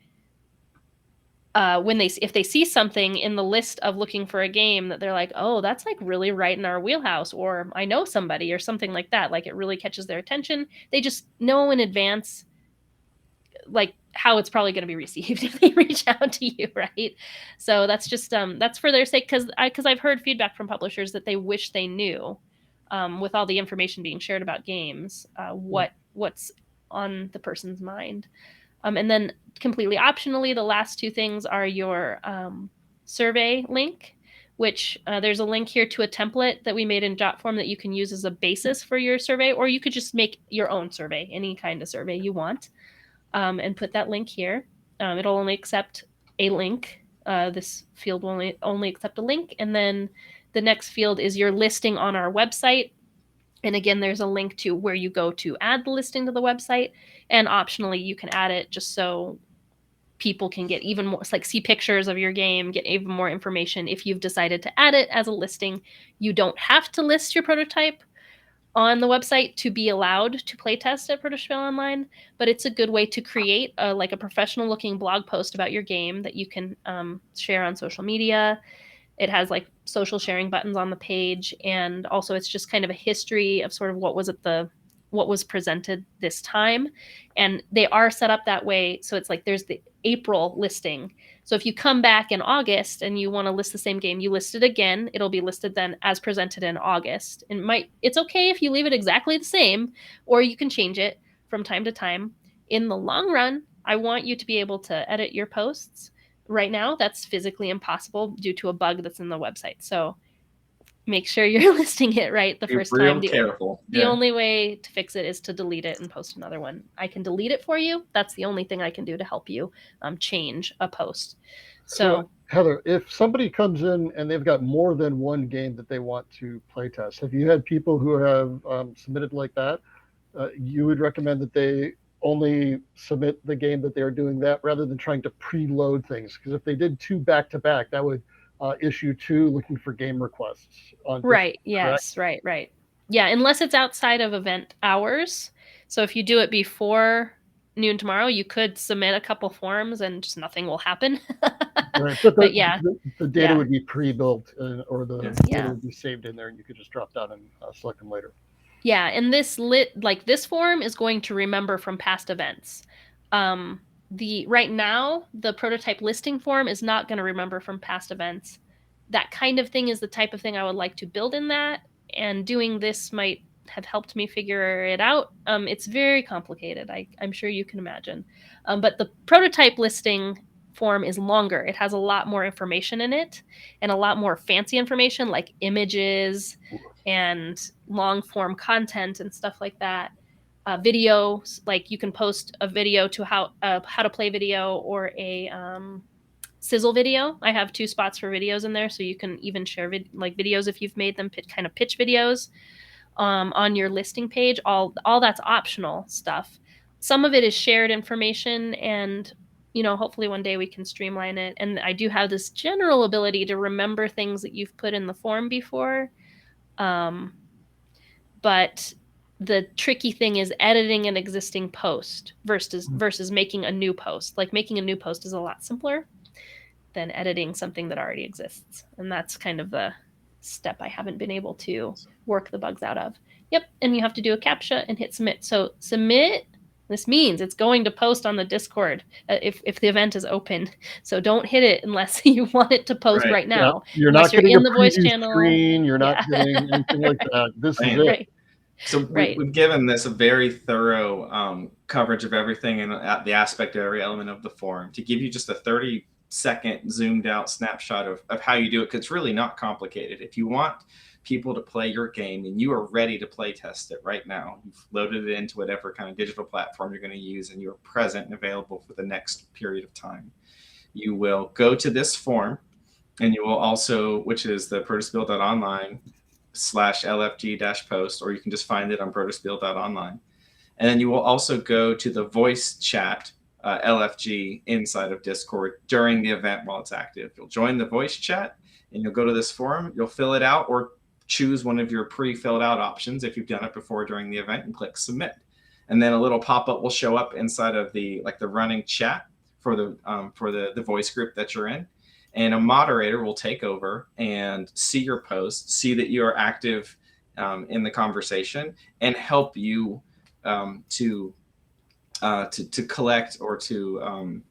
if they see something in the list of looking for a game that they're like, oh, that's like really right in our wheelhouse, or I know somebody, or something like that, like it really catches their attention, they just know in advance like how it's probably going to be received if they reach out to you, right? So that's just that's for their sake, because I've heard feedback from publishers that they wish they knew, with all the information being shared about games, what's on the person's mind. And then completely optionally, the last two things are your survey link, which there's a link here to a template that we made in Jotform that you can use as a basis for your survey, or you could just make your own survey, any kind of survey you want, and put that link here. It'll only accept a link. This field will only accept a link. And then the next field is your listing on our website. And again, there's a link to where you go to add the listing to the website. And optionally, you can add it just so people can get even more, like see pictures of your game, get even more information. If you've decided to add it as a listing, you don't have to list your prototype on the website to be allowed to playtest at Protospiel Online, but it's a good way to create a professional looking blog post about your game that you can share on social media. It has like social sharing buttons on the page, and also it's just kind of a history of sort of what was presented this time. And they are set up that way, so it's like there's the April listing. So if you come back in August and you want to list the same game, you list it again, it'll be listed then as presented in August. And it's okay if you leave it exactly the same, or you can change it from time to time. In the long run, I want you to be able to edit your posts. Right now, that's physically impossible due to a bug that's in the website. So make sure you're listing it right the first time. The only way to fix it is to delete it and post another one. I can delete it for you. That's the only thing I can do to help you change a post. So Heather, if somebody comes in and they've got more than one game that they want to playtest, have you had people who have submitted like that? You would recommend that they only submit the game that they're doing that, rather than trying to preload things? Because if they did two back to back, that would issue two looking for game requests. Right. Yes. Correct? Right. Yeah. Unless it's outside of event hours. So if you do it before noon tomorrow, you could submit a couple forms and just nothing will happen. Right. But the data would be pre-built, or the data would be saved in there, and you could just drop down and select them later. Yeah, and this form is going to remember from past events. Right now, the prototype listing form is not going to remember from past events. That kind of thing is the type of thing I would like to build in that, and doing this might have helped me figure it out. It's very complicated, I'm sure you can imagine. But the prototype listing form is longer. It has a lot more information in it, and a lot more fancy information like images and long form content and stuff like that. Videos, like you can post a video to how to play video, or a sizzle video. I have 2 spots for videos in there, so you can even share videos if you've made them, kind of pitch videos on your listing page. All that's optional stuff. Some of it is shared information, and hopefully one day we can streamline it. And I do have this general ability to remember things that you've put in the form before. But the tricky thing is editing an existing post versus making a new post. Like, making a new post is a lot simpler than editing something that already exists. And that's kind of the step I haven't been able to work the bugs out of. Yep. And you have to do a CAPTCHA and hit submit. So submit, this means it's going to post on the Discord if the event is open. So don't hit it unless you want it to post right now. Yeah, you're unless not getting you're in a the voice preview channel screen. You're not getting anything like that. This is it. Right. So we've given this a very thorough coverage of everything and the aspect of every element of the form to give you just a 30-second zoomed out snapshot of how you do it, because it's really not complicated. If you want people to play your game and you are ready to play test it right now, you've loaded it into whatever kind of digital platform you're going to use, and you're present and available for the next period of time, you will go to this form, and you will also, which is the protospiel.online/LFG-post, or you can just find it on protospiel.online. And then you will also go to the voice chat LFG inside of Discord during the event while it's active. You'll join the voice chat and you'll go to this forum. You'll fill it out or choose one of your pre-filled out options if you've done it before during the event, and click submit. And then a little pop-up will show up inside of the running chat for the voice group that you're in. And a moderator will take over and see your post, see that you are active in the conversation, and help you to collect or to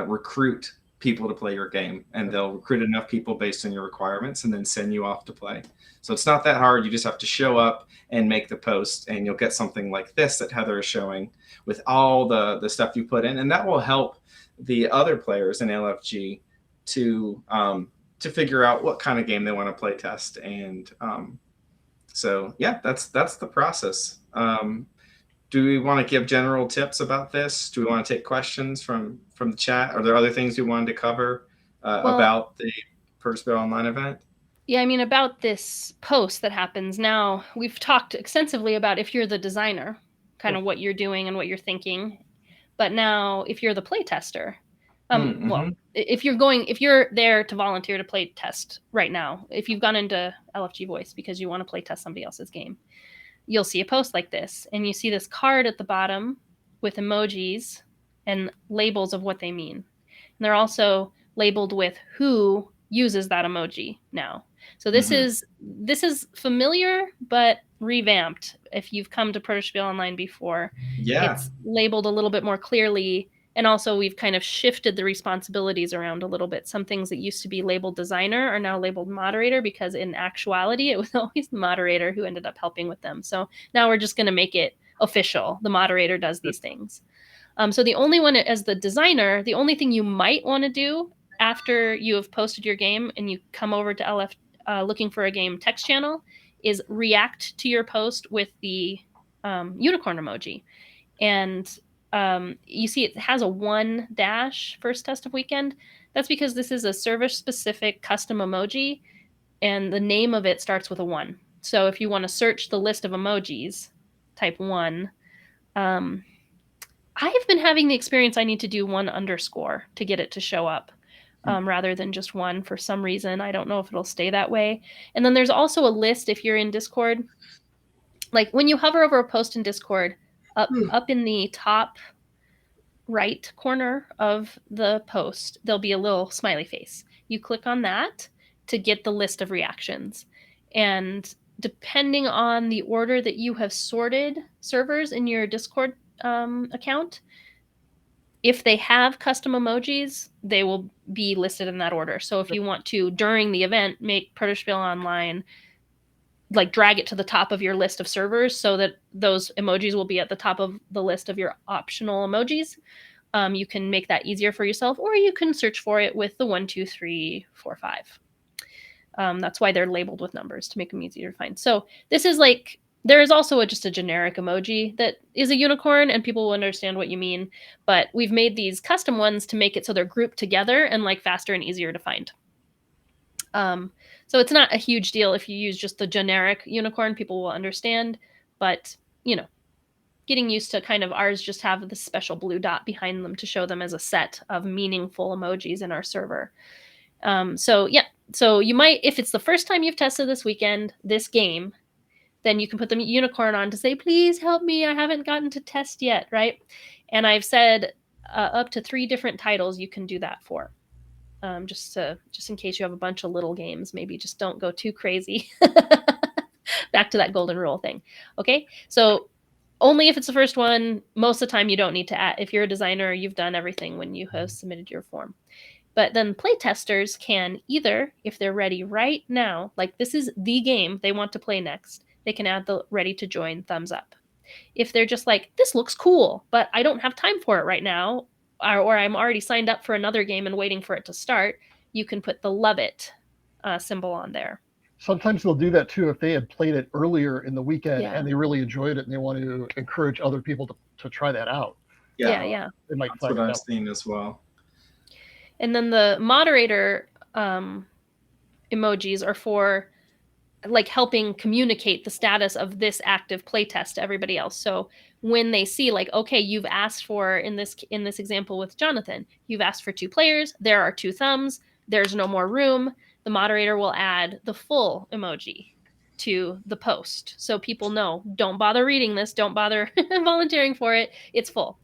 recruit people to play your game. And they'll recruit enough people based on your requirements and then send you off to play. So it's not that hard. You just have to show up and make the post, and you'll get something like this that Heather is showing with all the stuff you put in. And that will help the other players in LFG to figure out what kind of game they want to play test. And so yeah, that's the process. Do we want to give general tips about this? Do we want to take questions from the chat? Are there other things you wanted to cover about the Protospiel Online event? Yeah, I mean, about this post that happens now, we've talked extensively about if you're the designer, kind of what you're doing and what you're thinking. But now, if you're the playtester, well, if you're there to volunteer to play test right now, if you've gone into LFG Voice because you want to play test somebody else's game, you'll see a post like this, and you see this card at the bottom with emojis and labels of what they mean. And they're also labeled with who uses that emoji now. So this is familiar but revamped. If you've come to Protospiel Online before, it's labeled a little bit more clearly. And also we've kind of shifted the responsibilities around a little bit. Some things that used to be labeled designer are now labeled moderator, because in actuality, it was always the moderator who ended up helping with them. So now we're just going to make it official. The moderator does these things. So the only one, as the designer, the only thing you might want to do after you have posted your game and you come over to LF looking for a game text channel is react to your post with the unicorn emoji. And you see it has a 1- first test of weekend. That's because this is a server-specific custom emoji, and the name of it starts with a 1. So if you want to search the list of emojis, type 1. I have been having the experience I need to do 1_ to get it to show up rather than just 1 for some reason. I don't know if it'll stay that way. And then there's also a list if you're in Discord. Like when you hover over a post in Discord, up in the top right corner of the post, there'll be a little smiley face. You click on that to get the list of reactions. And depending on the order that you have sorted servers in your Discord account, if they have custom emojis, they will be listed in that order. So if you want to, during the event, make Protospiel Online, like drag it to the top of your list of servers so that those emojis will be at the top of the list of your optional emojis, you can make that easier for yourself, or you can search for it with the 1, 2, 3, 4, 5. That's why they're labeled with numbers, to make them easier to find. So this is like There is also just a generic emoji that is a unicorn, and people will understand what you mean. But we've made these custom ones to make it so they're grouped together and like faster and easier to find. So it's not a huge deal if you use just the generic unicorn. People will understand. But getting used to kind of ours just have this special blue dot behind them to show them as a set of meaningful emojis in our server. So you might, if it's the first time you've tested this game, then you can put the unicorn on to say, please help me, I haven't gotten to test yet, right? And I've said up to 3 different titles you can do that for. Just in case you have a bunch of little games, maybe just don't go too crazy. Back to that golden rule thing. Okay, so only if it's the first one. Most of the time you don't need to add. If you're a designer, you've done everything when you have submitted your form. But then playtesters can either, if they're ready right now, like this is the game they want to play next, they can add the ready to join thumbs up. If they're just like, this looks cool, but I don't have time for it right now, or I'm already signed up for another game and waiting for it to start, you can put the love it symbol on there. Sometimes they'll do that too if they had played it earlier in the weekend and they really enjoyed it and they want to encourage other people to try that out. Yeah. They might That's what I've seen as well. And then the moderator emojis are for like helping communicate the status of this active playtest to everybody else. So when they see like, okay, you've asked for, in this example with Jonathan, you've asked for 2 players, there are 2 thumbs, there's no more room, the moderator will add the full emoji to the post. So people know, don't bother reading this, don't bother volunteering for it, it's full.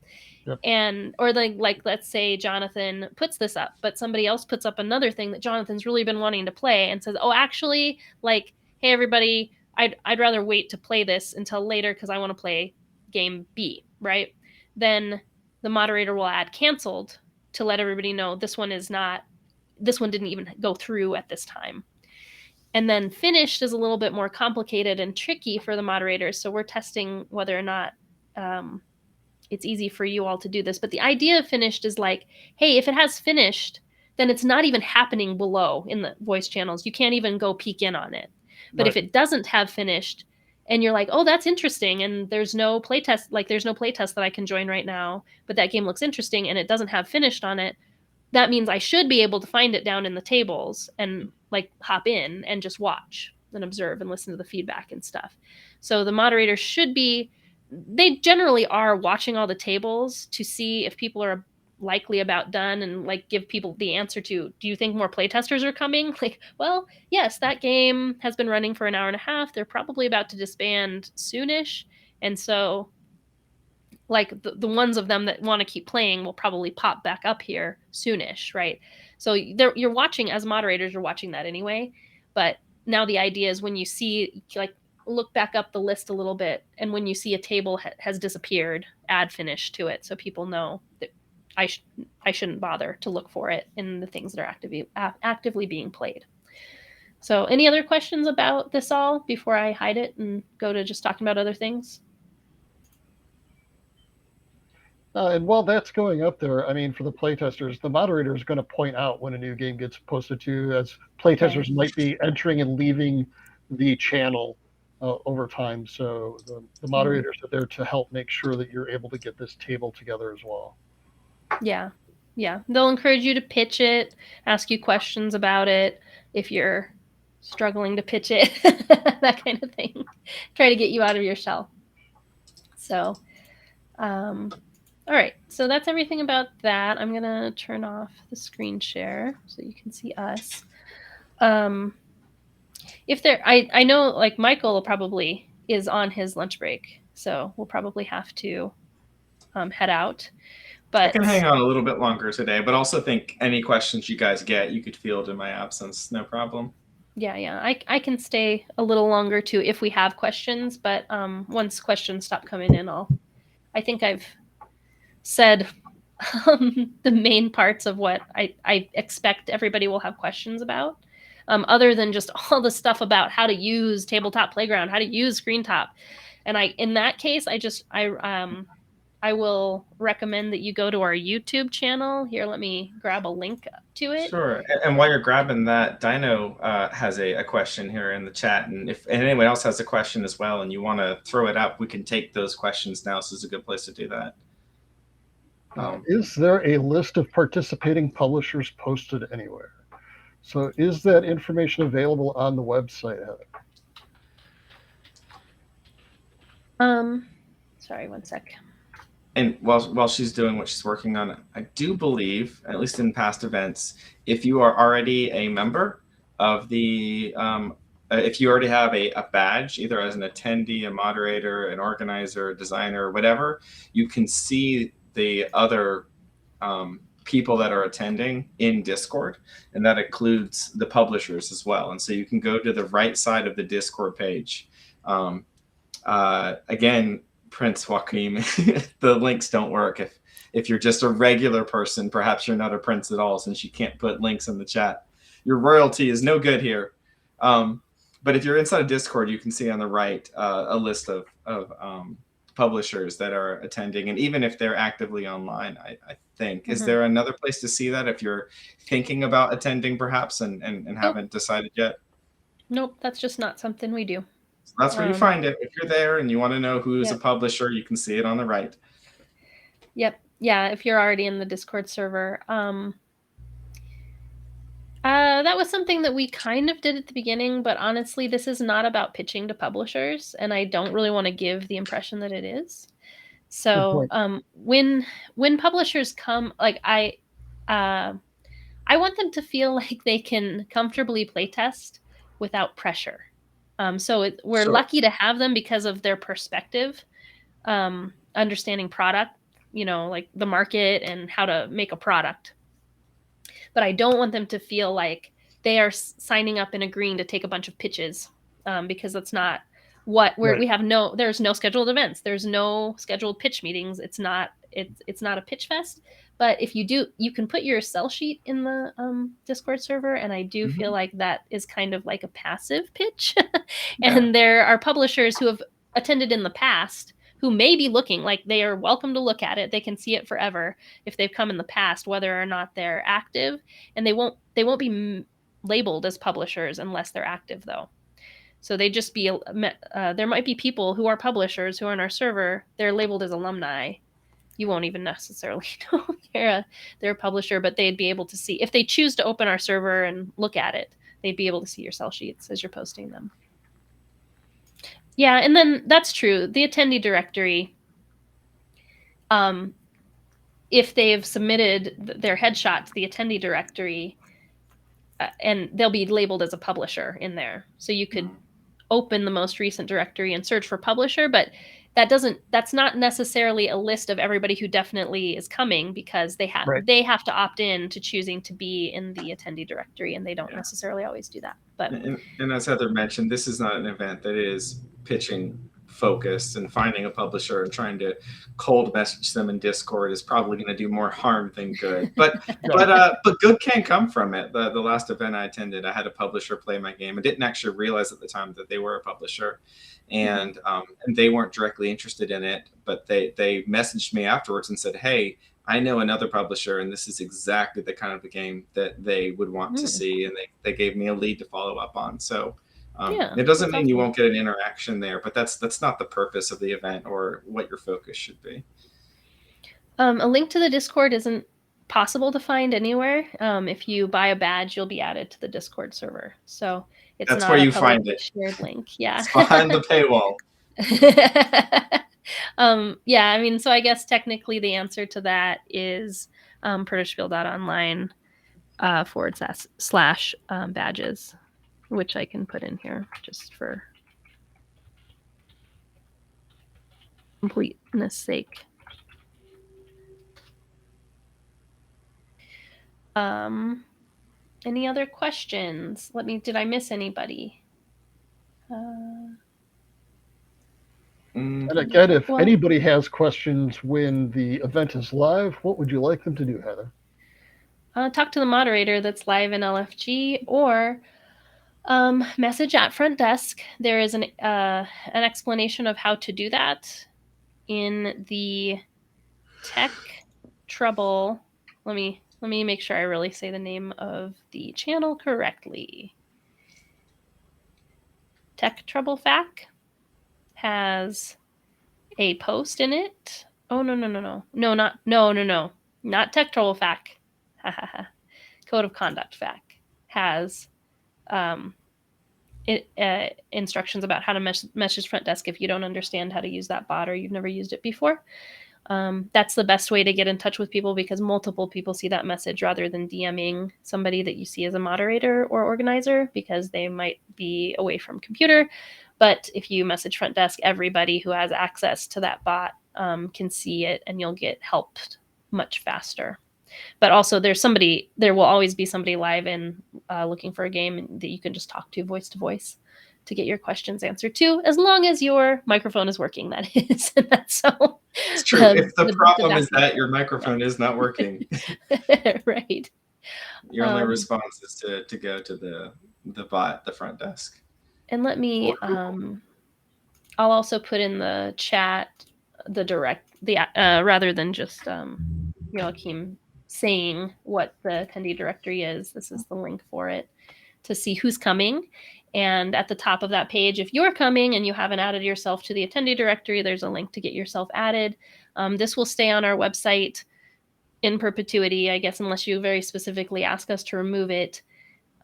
Yep. And or like let's say Jonathan puts this up, but somebody else puts up another thing that Jonathan's really been wanting to play and says, oh, actually, like, hey everybody, I'd rather wait to play this until later because I want to play game B, right? Then the moderator will add canceled to let everybody know this one didn't even go through at this time. And then finished is a little bit more complicated and tricky for the moderators, so we're testing whether or not it's easy for you all to do this. But the idea of finished is like, hey, if it has finished, then it's not even happening below in the voice channels. You can't even go peek in on it. But if it doesn't have finished and you're like, oh, that's interesting, and there's no playtest that I can join right now, but that game looks interesting and it doesn't have finished on it, that means I should be able to find it down in the tables and like hop in and just watch and observe and listen to the feedback and stuff. So the moderator they generally are watching all the tables to see if people are likely about done and like give people the answer to, do you think more playtesters are coming? Like, well, yes, that game has been running for an hour and a half. They're probably about to disband soonish. And so like the ones of them that want to keep playing will probably pop back up here soonish, right? So you're watching, as moderators, you're watching that anyway. But now the idea is when you see, like, look back up the list a little bit, and when you see a table has disappeared, add finish to it so people know that I shouldn't bother to look for it in the things that are actively being played. So any other questions about this all before I hide it and go to just talking about other things? And while that's going up there, I mean, for the playtesters, the moderator is going to point out when a new game gets posted to, as playtesters might be entering and leaving the channel over time. So the moderators are there to help make sure that you're able to get this table together as well. Yeah. They'll encourage you to pitch it, ask you questions about it if you're struggling to pitch it, that kind of thing. Try to get you out of your shell. So, all right, so that's everything about that. I'm going to turn off the screen share so you can see us. If there, I know like Michael probably is on his lunch break, so we'll probably have to head out. But I can hang on a little bit longer today, but also think any questions you guys get, you could field in my absence, no problem. Yeah, I can stay a little longer too if we have questions, but once questions stop coming in, I think I've said the main parts of what I expect everybody will have questions about, other than just all the stuff about how to use Tabletop Playground, how to use ScreenTop. And in that case, I will recommend that you go to our YouTube channel. Here, let me grab a link to it. Sure. And while you're grabbing that, Dino has a question here in the chat. And if anyone else has a question as well and you want to throw it up, we can take those questions now. So this is a good place to do that. Is there a list of participating publishers posted anywhere? So is that information available on the website, Heather? Sorry, one sec. And while she's doing what she's working on, I do believe, at least in past events, if you are already a member of the, if you already have a badge, either as an attendee, a moderator, an organizer, a designer, whatever, you can see the other people that are attending in Discord, and that includes the publishers as well. And so you can go to the right side of the Discord page. Again, Prince Joaquim, the links don't work. If you're just a regular person, perhaps you're not a prince at all, since you can't put links in the chat. Your royalty is no good here. But if you're inside of Discord, you can see on the right a list of publishers that are attending, and even if they're actively online, I think. Is there another place to see that if you're thinking about attending, perhaps, and haven't decided yet? Nope, that's just not something we do. So that's where you find it. If you're there and you want to know who's a publisher, you can see it on the right. Yep. Yeah, if you're already in the Discord server. That was something that we kind of did at the beginning, but honestly, this is not about pitching to publishers, and I don't really want to give the impression that it is. So when publishers come, like I want them to feel like they can comfortably playtest without pressure. So we're lucky to have them because of their perspective, understanding product, like the market and how to make a product. But I don't want them to feel like they are signing up and agreeing to take a bunch of pitches, because that's not what we have. There's no scheduled events. There's no scheduled pitch meetings. It's not a pitch fest. But if you do, you can put your sell sheet in the Discord server, and I do feel like that is kind of like a passive pitch. And there are publishers who have attended in the past who may be looking, like they are welcome to look at it. They can see it forever if they've come in the past, whether or not they're active, and they won't be labeled as publishers unless they're active, though. So they just be there might be people who are publishers who are on our server. They're labeled as alumni. You won't even necessarily know they're a publisher, but they'd be able to see if they choose to open our server and look at it. They'd be able to see your sell sheets as you're posting them. Yeah, and then that's true. The attendee directory, if they've submitted their headshot to the attendee directory, and they'll be labeled as a publisher in there. So you could open the most recent directory and search for publisher, but that's not necessarily a list of everybody who definitely is coming, because they have to opt in to choosing to be in the attendee directory, and they don't necessarily always do that. But and as Heather mentioned, this is not an event that is pitching focused, and finding a publisher and trying to cold message them in Discord is probably going to do more harm than good. But but good can come from it. The last event I attended, I had a publisher play my game. I didn't actually realize at the time that they were a publisher, and they weren't directly interested in it, but they messaged me afterwards and said, "Hey, I know another publisher, and this is exactly the kind of the game that they would want to see," and they gave me a lead to follow up on. So it doesn't mean you won't get an interaction there, but that's not the purpose of the event or what your focus should be. A link to the Discord isn't possible to find anywhere. If you buy a badge, you'll be added to the Discord server. So it's that's not where you a find it. Shared link. Yeah. It's behind the paywall. Yeah, I mean, so I guess technically the answer to that is protospiel.online / badges, which I can put in here just for completeness sake. Any other questions? Did I miss anybody? And again, if anybody has questions when the event is live, what would you like them to do, Heather? Talk to the moderator that's live in LFG, or message at front desk. There is an explanation of how to do that in the Tech Trouble. Let me make sure I really say the name of the channel correctly. Tech Trouble Fac has a post in it. Oh no. Not Tech Trouble Fac. Code of Conduct Fac has instructions about how to message front desk if you don't understand how to use that bot or you've never used it before. That's the best way to get in touch with people because multiple people see that message rather than DMing somebody that you see as a moderator or organizer because they might be away from computer. But if you message front desk, everybody who has access to that bot can see it and you'll get helped much faster. But also there will always be somebody live and looking for a game that you can just talk to voice to get your questions answered too, as long as your microphone is working, that is. And that's so. It's true. If the problem is that your microphone is not working. Right. Your only response is to go to the bot, the front desk. And let me, I'll also put in the chat rather than just Joachim saying what the attendee directory is. This is the link for it to see who's coming. And at the top of that page, if you're coming and you haven't added yourself to the attendee directory, there's a link to get yourself added. This will stay on our website in perpetuity, I guess, unless you very specifically ask us to remove it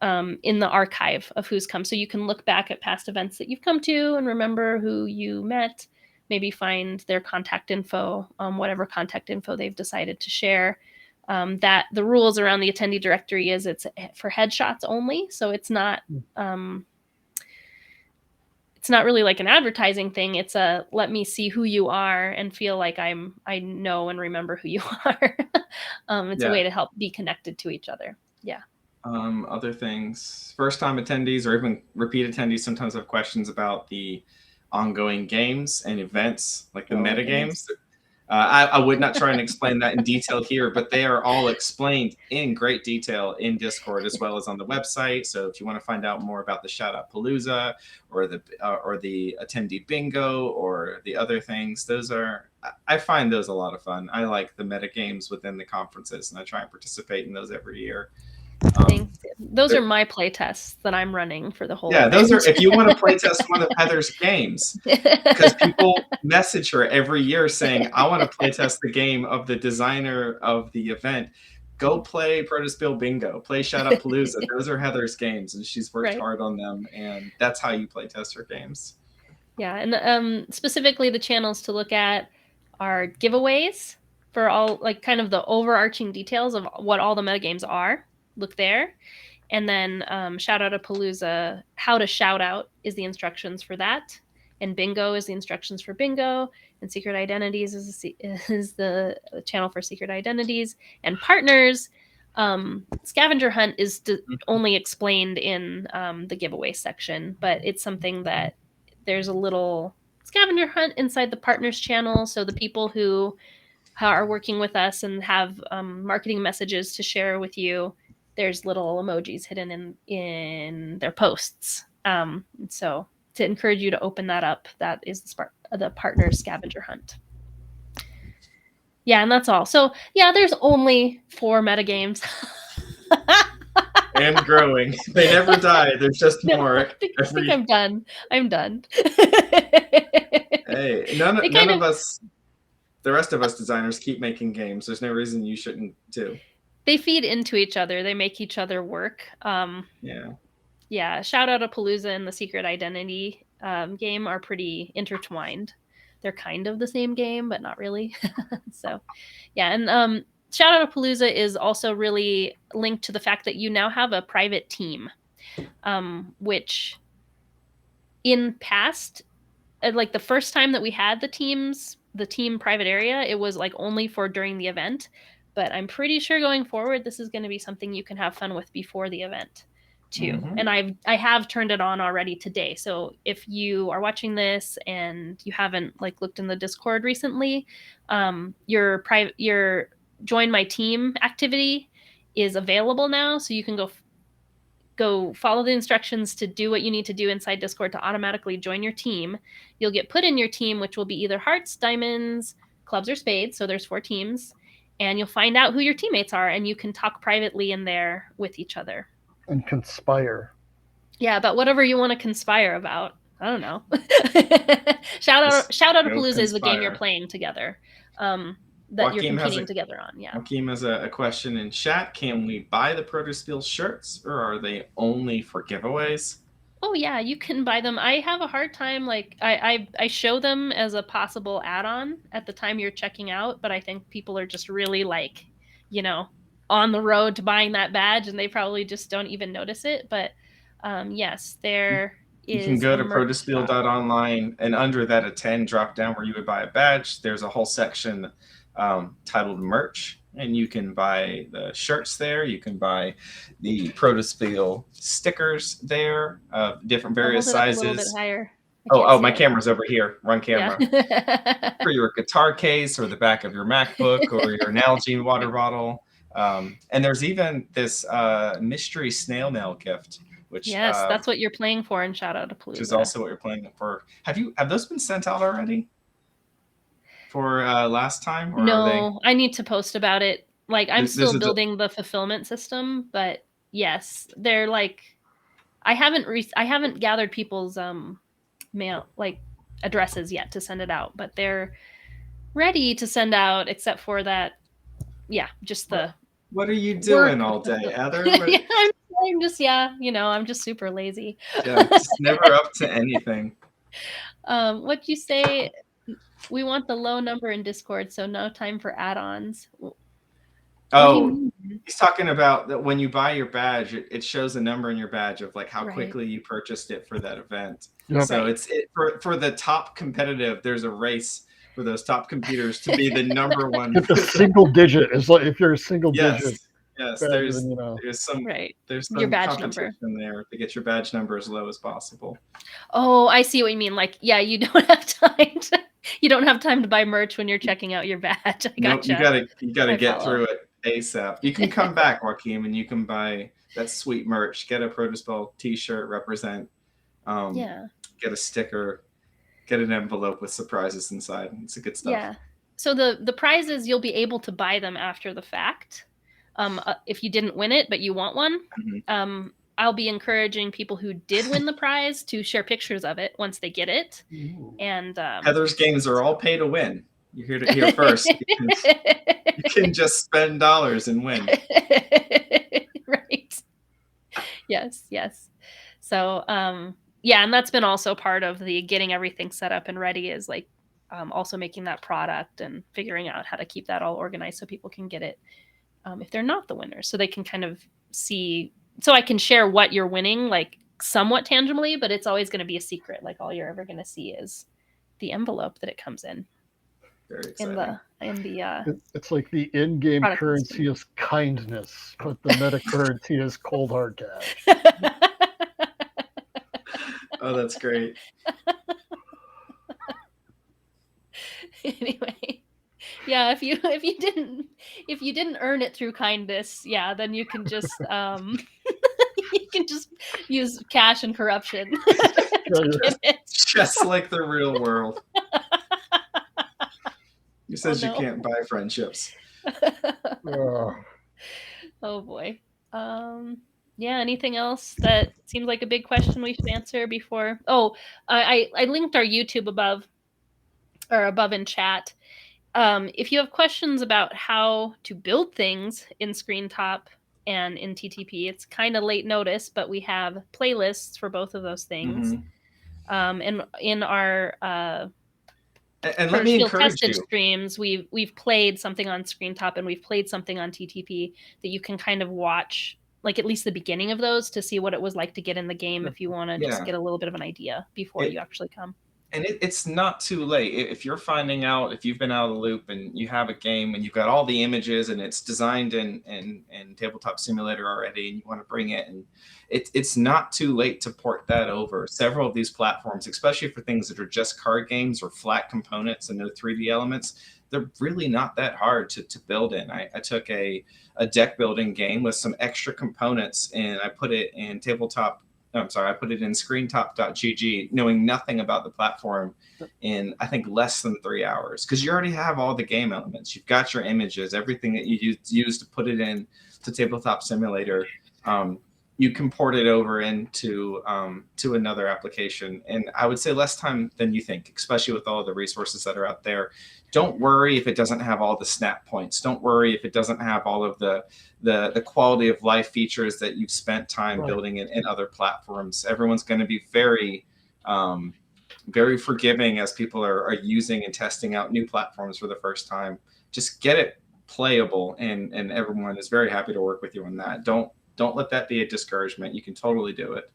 in the archive of who's come. So you can look back at past events that you've come to and remember who you met, maybe find their contact info, whatever contact info they've decided to share. That the rules around the attendee directory is it's for headshots only. So it's not really like an advertising thing. It's a let me see who you are and feel like I know and remember who you are. It's a way to help be connected to each other. Yeah. Other things, first-time attendees or even repeat attendees sometimes have questions about the ongoing games and events, like the meta games. I would not try and explain that in detail here, but they are all explained in great detail in Discord as well as on the website. So if you want to find out more about the Shout Out Palooza or the attendee bingo or the other things, I find those a lot of fun. I like the meta games within the conferences, and I try and participate in those every year. Thanks. Those are my play tests that I'm running for the whole event. Those are if you want to play test one of Heather's games, because people message her every year saying, I want to play test the game of the designer of the event. Go play Protospiel Bingo, play Shout Out Palooza. Those are Heather's games, and she's worked hard on them, and that's how you play test her games. Yeah, and specifically the channels to look at are giveaways for all, like, kind of the overarching details of what all the metagames are. Look there. And then Shout Out a Palooza, how to shout out is the instructions for that. And bingo is the instructions for bingo. And secret identities is the channel for secret identities. And partners, scavenger hunt is only explained in the giveaway section. But it's something that there's a little scavenger hunt inside the partners channel. So the people who are working with us and have marketing messages to share with you, there's little emojis hidden in their posts. So to encourage you to open that up, that is the partner scavenger hunt. Yeah, and that's all. So yeah, there's only 4 metagames. And growing. They never die. There's just more. I think I'm done. Hey, none of us, the rest of us designers, keep making games. There's no reason you shouldn't too. They feed into each other. They make each other work. Yeah. Shout Out a Palooza and the Secret Identity game are pretty intertwined. They're kind of the same game, but not really. So, yeah. And Shout Out a Palooza is also really linked to the fact that you now have a private team, which in past, like the first time that we had the team private area, it was like only for during the event. But I'm pretty sure going forward, this is going to be something you can have fun with before the event too. Mm-hmm. And I have turned it on already today. So if you are watching this and you haven't like looked in the Discord recently, your join my team activity is available now. So you can go follow the instructions to do what you need to do inside Discord to automatically join your team. You'll get put in your team, which will be either hearts, diamonds, clubs or spades, so there's 4 teams, and you'll find out who your teammates are, and you can talk privately in there with each other. And conspire. Yeah, about whatever you want to conspire about. I don't know. Shout out to Palooza is the game you're playing together. That you're competing together on. Yeah. Joaquim has a question in chat. Can we buy the Protospiel shirts, or are they only for giveaways? Oh yeah, you can buy them. I have a hard time, like I show them as a possible add-on at the time you're checking out, but I think people are just really like, you know, on the road to buying that badge, and they probably just don't even notice it. But yes, there is. You can go to protospiel.online, and under that attend drop down where you would buy a badge, there's a whole section titled merch, and you can buy the shirts there. You can buy the Protospiel stickers there, different various sizes. A little bit higher. Oh, my camera's over here. Run camera. Yeah. For your guitar case, or the back of your MacBook, or your Nalgene water bottle. And there's even this mystery snail mail gift, which that's what you're playing for in Shout Out to Palooza. Which is also what you're playing for. Have those been sent out already? For last time? Or no, I need to post about it. Like, I'm still building the fulfillment system, but yes, they're like, I haven't gathered people's mail, like, addresses yet to send it out, but they're ready to send out, except for that. Yeah, just the. What are you doing all day, Heather? Yeah, I'm just I'm just super lazy. Yeah, just never up to anything. What'd you say? We want the low number in Discord, so no time for add-ons. Oh, he's talking about that when you buy your badge, it shows a number in your badge of like how quickly you purchased it for that event. Yep. So it's for the top competitive. There's a race for those top computers to be the number one. It's a single digit. It's like if you're a single digit. Yes, there's some your badge competition number there to get your badge number as low as possible. Oh, I see what you mean. Like, yeah, you don't have time to buy merch when you're checking out your badge. I gotcha. Nope, you gotta get through it ASAP. You can come back, Joaquim, and you can buy that sweet merch. Get a Protospiel t-shirt, represent. Get a sticker. Get an envelope with surprises inside. It's a good stuff. Yeah. So the prizes, you'll be able to buy them after the fact. If you didn't win it, but you want one, I'll be encouraging people who did win the prize to share pictures of it once they get it. Ooh. And Heather's games are all pay to win. You heard it here first. You can just spend dollars and win. Right. Yes. So, and that's been also part of the getting everything set up and ready, is like also making that product and figuring out how to keep that all organized so people can get it if they're not the winners, so they can kind of see. So I can share what you're winning, like somewhat tangibly, but it's always going to be a secret. Like, all you're ever going to see is the envelope that it comes in. Very exciting. It's like the in-game currency is kindness, but the meta currency is cold hard cash. Oh, that's great. Anyway, yeah, if you didn't earn it through kindness, then you can just use cash and corruption. Just like the real world. He says you can't buy friendships. Oh boy. Anything else that seems like a big question we should answer before? Oh, I linked our YouTube above in chat. If you have questions about how to build things in ScreenTop and in TTP, it's kind of late notice, but we have playlists for both of those things. And in our and let me encourage you. Streams, we've played something on ScreenTop and we've played something on TTP that you can kind of watch, like at least the beginning of those, to see what it was like to get in the game if you want to just get a little bit of an idea before you actually come. And it's not too late. If you're finding out, if you've been out of the loop and you have a game and you've got all the images and it's designed in Tabletop Simulator already, and you want to bring it, and it's not too late to port that over. Several of these platforms, especially for things that are just card games or flat components and no 3D elements, they're really not that hard to build in. I took a deck building game with some extra components and I put it in Tabletop I put it in screentop.gg, knowing nothing about the platform, in I think less than 3 hours, because you already have all the game elements. You've got your images, everything that you use to put it in to Tabletop Simulator. You can port it over into to another application, and I would say less time than you think, especially with all the resources that are out there. Don't worry if it doesn't have all the snap points. Don't worry if it doesn't have all of the quality of life features that you've spent time building in other platforms. Everyone's going to be very very forgiving as people are using and testing out new platforms for the first time. Just get it playable, and everyone is very happy to work with you on that. Don't let that be a discouragement. You can totally do it.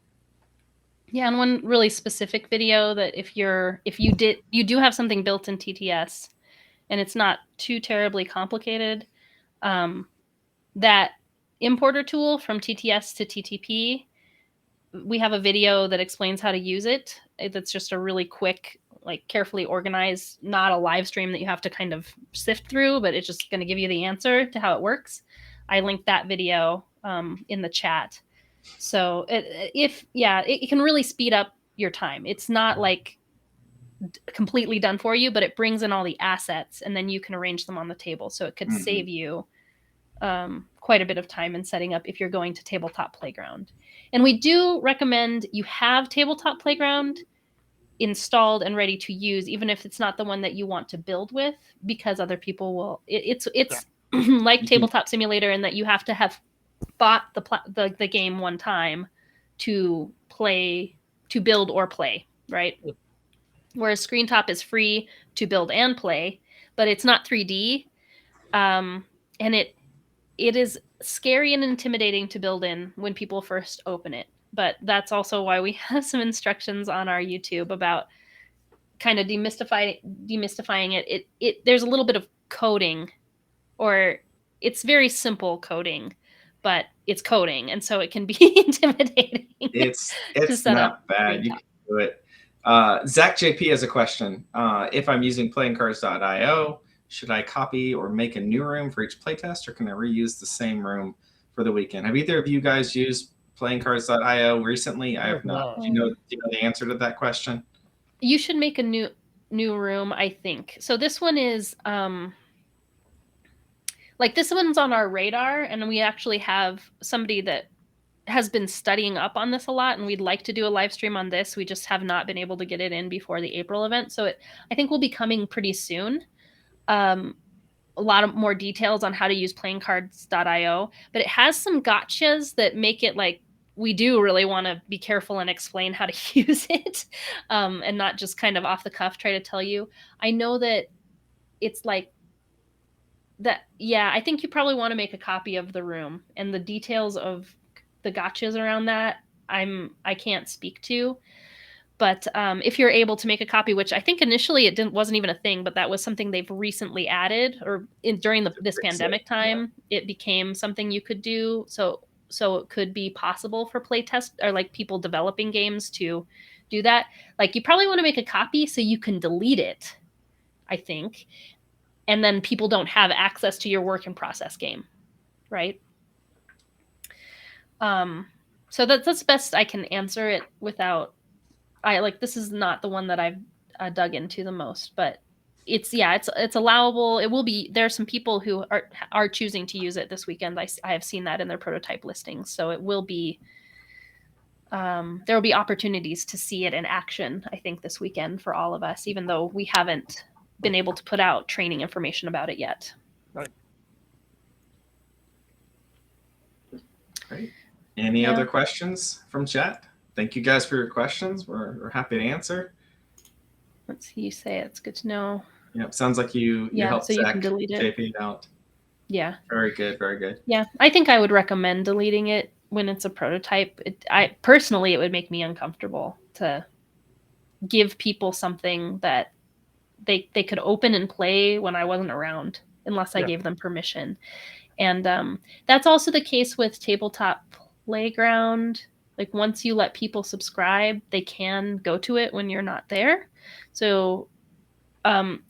Yeah, and one really specific video that if you do have something built in TTS and it's not too terribly complicated, that importer tool from TTS to TTP, we have a video that explains how to use it. That's just a really quick, like carefully organized, not a live stream that you have to kind of sift through, but it's just going to give you the answer to how it works. I linked that video in the chat. So it can really speed up your time. It's not like completely done for you, but it brings in all the assets and then you can arrange them on the table. So it could save you quite a bit of time in setting up if you're going to Tabletop Playground. And we do recommend you have Tabletop Playground installed and ready to use, even if it's not the one that you want to build with, because other people will. It's like Tabletop Simulator in that you have to have bought the game one time to build or play, right? Whereas ScreenTop is free to build and play, but it's not 3D, and it is scary and intimidating to build in when people first open it. But that's also why we have some instructions on our YouTube about kind of demystifying it. There's a little bit of coding, or it's very simple coding, but it's coding, and so it can be intimidating. It's not bad. You can do it. Zach JP has a question. If I'm using playingcards.io, should I copy or make a new room for each playtest, or can I reuse the same room for the weekend? Have either of you guys used playingcards.io recently? I have not. Do you know the answer to that question? You should make a new room, I think. So this one is this one's on our radar, and we actually have somebody that has been studying up on this a lot, and we'd like to do a live stream on this. We just have not been able to get it in before the April event. So I think will be coming pretty soon. A lot of more details on how to use playingcards.io, but it has some gotchas that make it like we do really want to be careful and explain how to use it, and not just kind of off the cuff try to tell you. I know that it's like that. Yeah, I think you probably want to make a copy of the room, and the details of the gotchas around that I can't speak to. But if you're able to make a copy, which I think initially it wasn't even a thing, but that was something they've recently added, or during this pandemic time, it became something you could do. So it could be possible for playtest or like people developing games to do that. Like you probably want to make a copy so you can delete it, I think, and then people don't have access to your work in process game, right? So that's best I can answer it without. This is not the one that I've dug into the most, but it's allowable. It will be. There are some people who are choosing to use it this weekend. I have seen that in their prototype listings, so it will be. There will be opportunities to see it in action, I think, this weekend for all of us, even though we haven't been able to put out training information about it yet. Right. Great. Any other questions from chat? Thank you guys for your questions. We're happy to answer. Let's see you say it. It's good to know. Yeah, sounds like you helped so Zach you can delete it. JP out. Yeah. Very good, very good. Yeah, I think I would recommend deleting it when it's a prototype. Personally, it would make me uncomfortable to give people something that they could open and play when I wasn't around, unless I gave them permission. And that's also the case with Tabletop Playground. Like once you let people subscribe, they can go to it when you're not there. So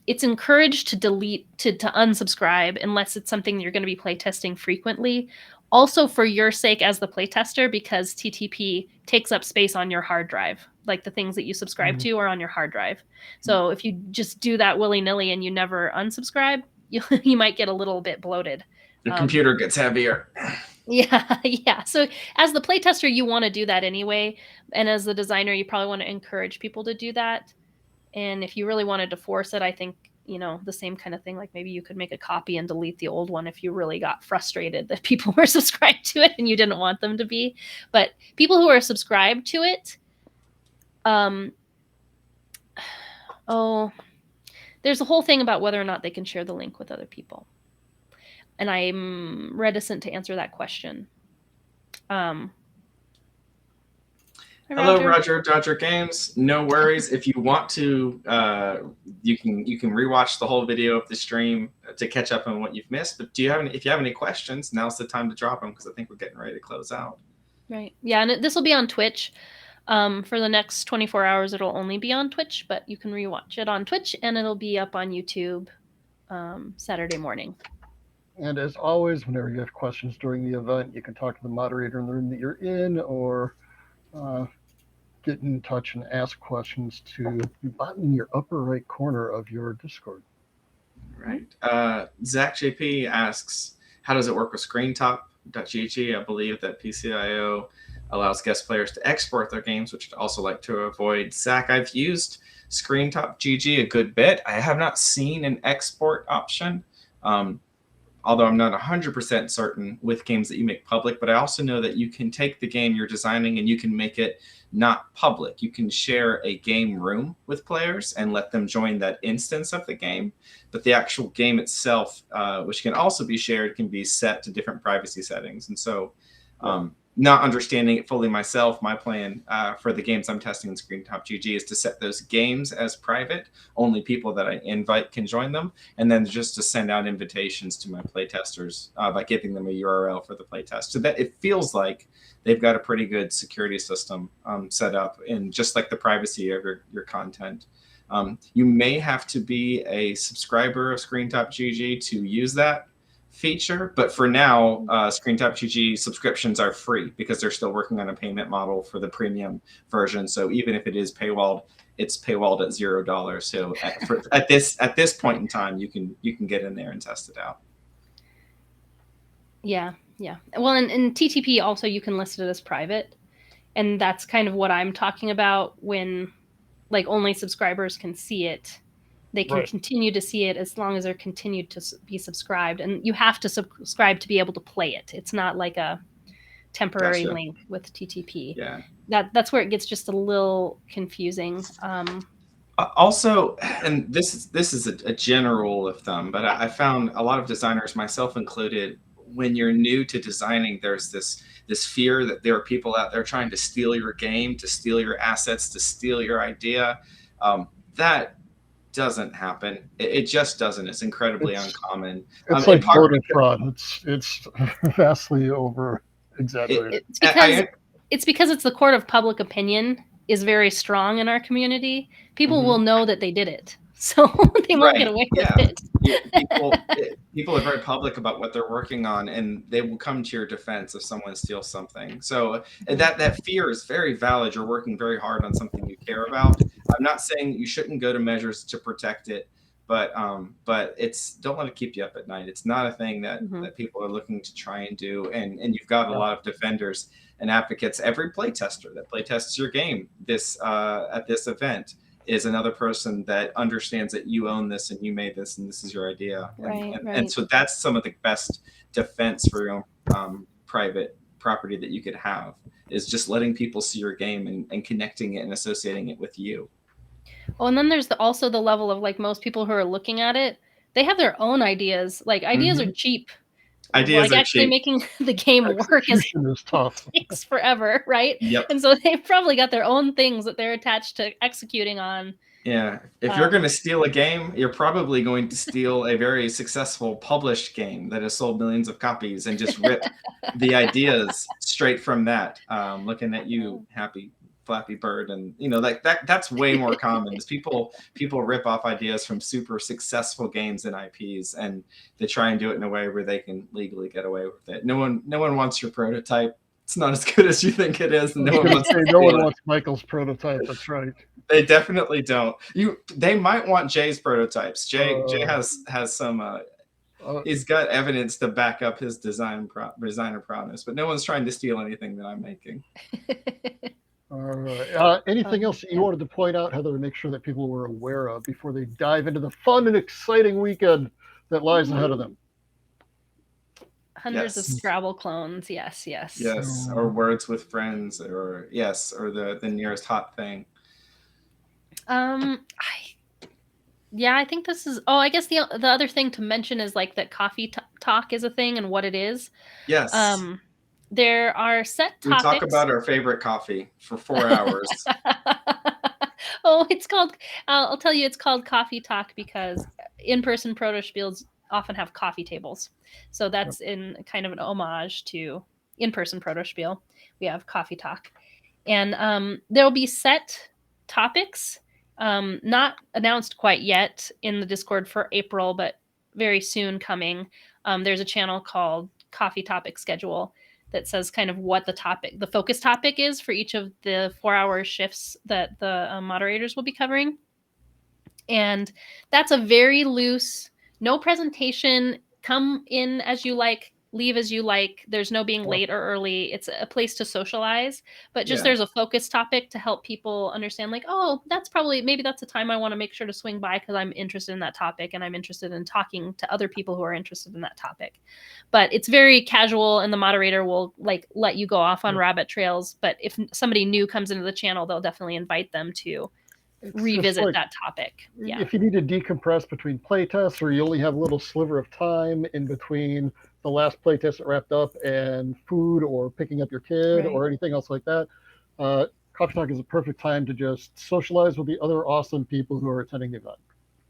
it's encouraged to delete, to unsubscribe, unless it's something you're going to be playtesting frequently, Also for your sake as the playtester, because TTP takes up space on your hard drive. Like the things that you subscribe to are on your hard drive. So if you just do that willy-nilly and you never unsubscribe, you might get a little bit bloated. The computer gets heavier. Yeah. So as the playtester, you want to do that anyway. And as the designer, you probably want to encourage people to do that. And if you really wanted to force it, I think, the same kind of thing, like maybe you could make a copy and delete the old one if you really got frustrated that people were subscribed to it and you didn't want them to be. But people who are subscribed to it, there's a whole thing about whether or not they can share the link with other people. And I'm reticent to answer that question. Hello, Roger Dodger Games. No worries. If you want to, you can rewatch the whole video of the stream to catch up on what you've missed. But if you have any questions, now's the time to drop them, because I think we're getting ready to close out. Right. Yeah, and this will be on Twitch. For the next 24 hours, it'll only be on Twitch, but you can rewatch it on Twitch, and it'll be up on YouTube Saturday morning. And as always, whenever you have questions during the event, you can talk to the moderator in the room that you're in, or get in touch and ask questions to the button in your upper right corner of your Discord. Right. Zach JP asks, how does it work with ScreenTop.gg? I believe that PCIO allows guest players to export their games, which I'd also like to avoid. Zach, I've used ScreenTop.gg a good bit. I have not seen an export option, although I'm not 100% certain with games that you make public. But I also know that you can take the game you're designing and you can make it not public. You can share a game room with players and let them join that instance of the game. But the actual game itself, which can also be shared, can be set to different privacy settings. And so not understanding it fully myself, my plan for the games I'm testing in ScreenTop.gg is to set those games as private. Only people that I invite can join them. And then just to send out invitations to my playtesters by giving them a URL for the playtest. So that it feels like they've got a pretty good security system set up in just like the privacy of your content. You may have to be a subscriber of ScreenTop.gg to use that feature, but for now, ScreenTop.gg subscriptions are free because they're still working on a payment model for the premium version. So even if it is paywalled, it's paywalled at $0. So at this point in time, you can get in there and test it out. Yeah. Well, in TTP also you can list it as private, and that's kind of what I'm talking about when like only subscribers can see it. They can continue to see it as long as they're continued to be subscribed, and you have to subscribe to be able to play it. It's not like a temporary link with TTP. Yeah, that's where it gets just a little confusing. Also, and this is a general rule of thumb, but I found a lot of designers, myself included, when you're new to designing, there's this fear that there are people out there trying to steal your game, to steal your assets, to steal your idea. That doesn't happen. It just doesn't. It's incredibly uncommon. It's like voter fraud. It's vastly over exaggerated. It's because it's the court of public opinion is very strong in our community. People will know that they did it, so they won't get away with it. People are very public about what they're working on, and they will come to your defense if someone steals something. So that fear is very valid. You're working very hard on something you care about. I'm not saying you shouldn't go to measures to protect it, but don't let it keep you up at night. It's not a thing that people are looking to try and do, and you've got a lot of defenders and advocates. Every playtester that playtests your game at this event is another person that understands that you own this and you made this and this is your idea. And so that's some of the best defense for your own private property that you could have, is just letting people see your game and connecting it and associating it with you. Oh, and then there's also the level of like most people who are looking at it, they have their own ideas. Like ideas are cheap. Ideas are actually cheap. Making the game work is tough. Takes forever, right? Yep. And so they've probably got their own things that they're attached to executing on. Yeah. If you're going to steal a game, you're probably going to steal a very successful published game that has sold millions of copies and just rip the ideas straight from that. Looking at you, happy Flappy Bird, and like that's way more common. Is people rip off ideas from super successful games and IPs, and they try and do it in a way where they can legally get away with it. No one wants your prototype. It's not as good as you think it is, and no one wants Michael's prototype. That's right. They definitely don't. They might want Jay's prototypes. Jay has some. He's got evidence to back up his designer promise, but no one's trying to steal anything that I'm making. All right. Anything else that you wanted to point out, Heather, to make sure that people were aware of before they dive into the fun and exciting weekend that lies ahead of them? Hundreds of Scrabble clones. Yes. Or words with friends, or the nearest hot thing. I think this is. Oh, I guess the other thing to mention is like that coffee talk is a thing and what it is. Yes. There are set topics. We talk about our favorite coffee for 4 hours. Oh, it's called. I'll tell you, it's called Coffee Talk because in-person Protospiels often have coffee tables. So that's in kind of an homage to in-person Protospiel. We have Coffee Talk, and there will be set topics. Not announced quite yet in the Discord for April, but very soon coming. There's a channel called Coffee Topic Schedule that says kind of what the focus topic is for each of the 4-hour shifts that the moderators will be covering. And that's a very loose, no presentation, come in as you like, leave as you like. There's no being late or early. It's a place to socialize, but just there's a focus topic to help people understand like, oh, maybe that's a time I want to make sure to swing by because I'm interested in that topic and I'm interested in talking to other people who are interested in that topic. But it's very casual and the moderator will like let you go off on rabbit trails. But if somebody new comes into the channel, they'll definitely invite them to revisit that topic. Yeah. If you need to decompress between playtests or you only have a little sliver of time in between the last playtest that wrapped up and food or picking up your kid or anything else like that, Coffee Talk is a perfect time to just socialize with the other awesome people who are attending the event.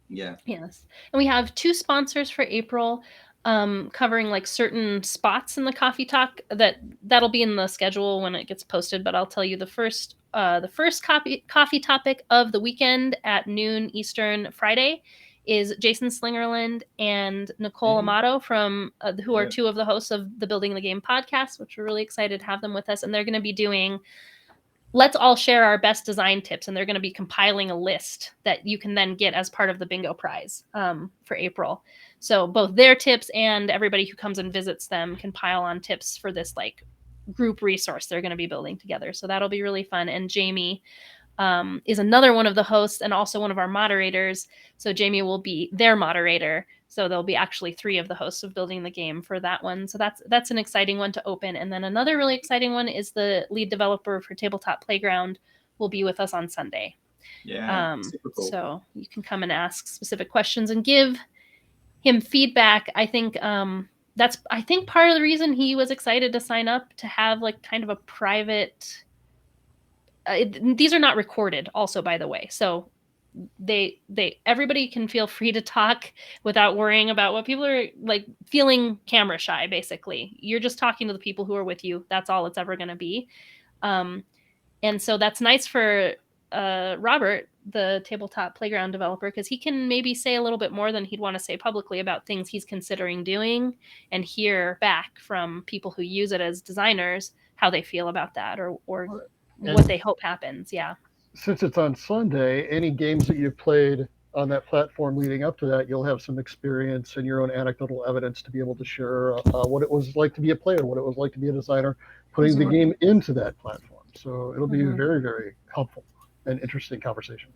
Yeah. Yes. And we have 2 sponsors for April, covering like certain spots in the Coffee Talk that'll be in the schedule when it gets posted. But I'll tell you the first coffee topic of the weekend at noon Eastern Friday is Jason Slingerland and Nicole Amato from who are 2 of the hosts of the Building the Game podcast, which we're really excited to have them with us. And they're going to be doing let's all share our best design tips. And they're going to be compiling a list that you can then get as part of the bingo prize for April. So both their tips and everybody who comes and visits them can pile on tips for this like group resource they're going to be building together. So that'll be really fun. And Jamie is another one of the hosts and also one of our moderators. So Jamie will be their moderator. So there'll be actually 3 of the hosts of Building the Game for that one. So that's an exciting one to open. And then another really exciting one is the lead developer for Tabletop Playground will be with us on Sunday. Yeah, super cool. So you can come and ask specific questions and give him feedback. I think that's part of the reason he was excited to sign up, to have like kind of a private. These are not recorded also, by the way. So everybody can feel free to talk without worrying about what people are like, feeling camera shy. Basically, you're just talking to the people who are with you. That's all it's ever going to be. And so that's nice for Robert, the Tabletop Playground developer, because he can maybe say a little bit more than he'd want to say publicly about things he's considering doing, and hear back from people who use it as designers how they feel about that or what they hope happens. Yeah. Since it's on Sunday, any games that you've played on that platform leading up to that, you'll have some experience and your own anecdotal evidence to be able to share what it was like to be a player, what it was like to be a designer, putting the game into that platform. So it'll be very, very helpful and interesting conversation.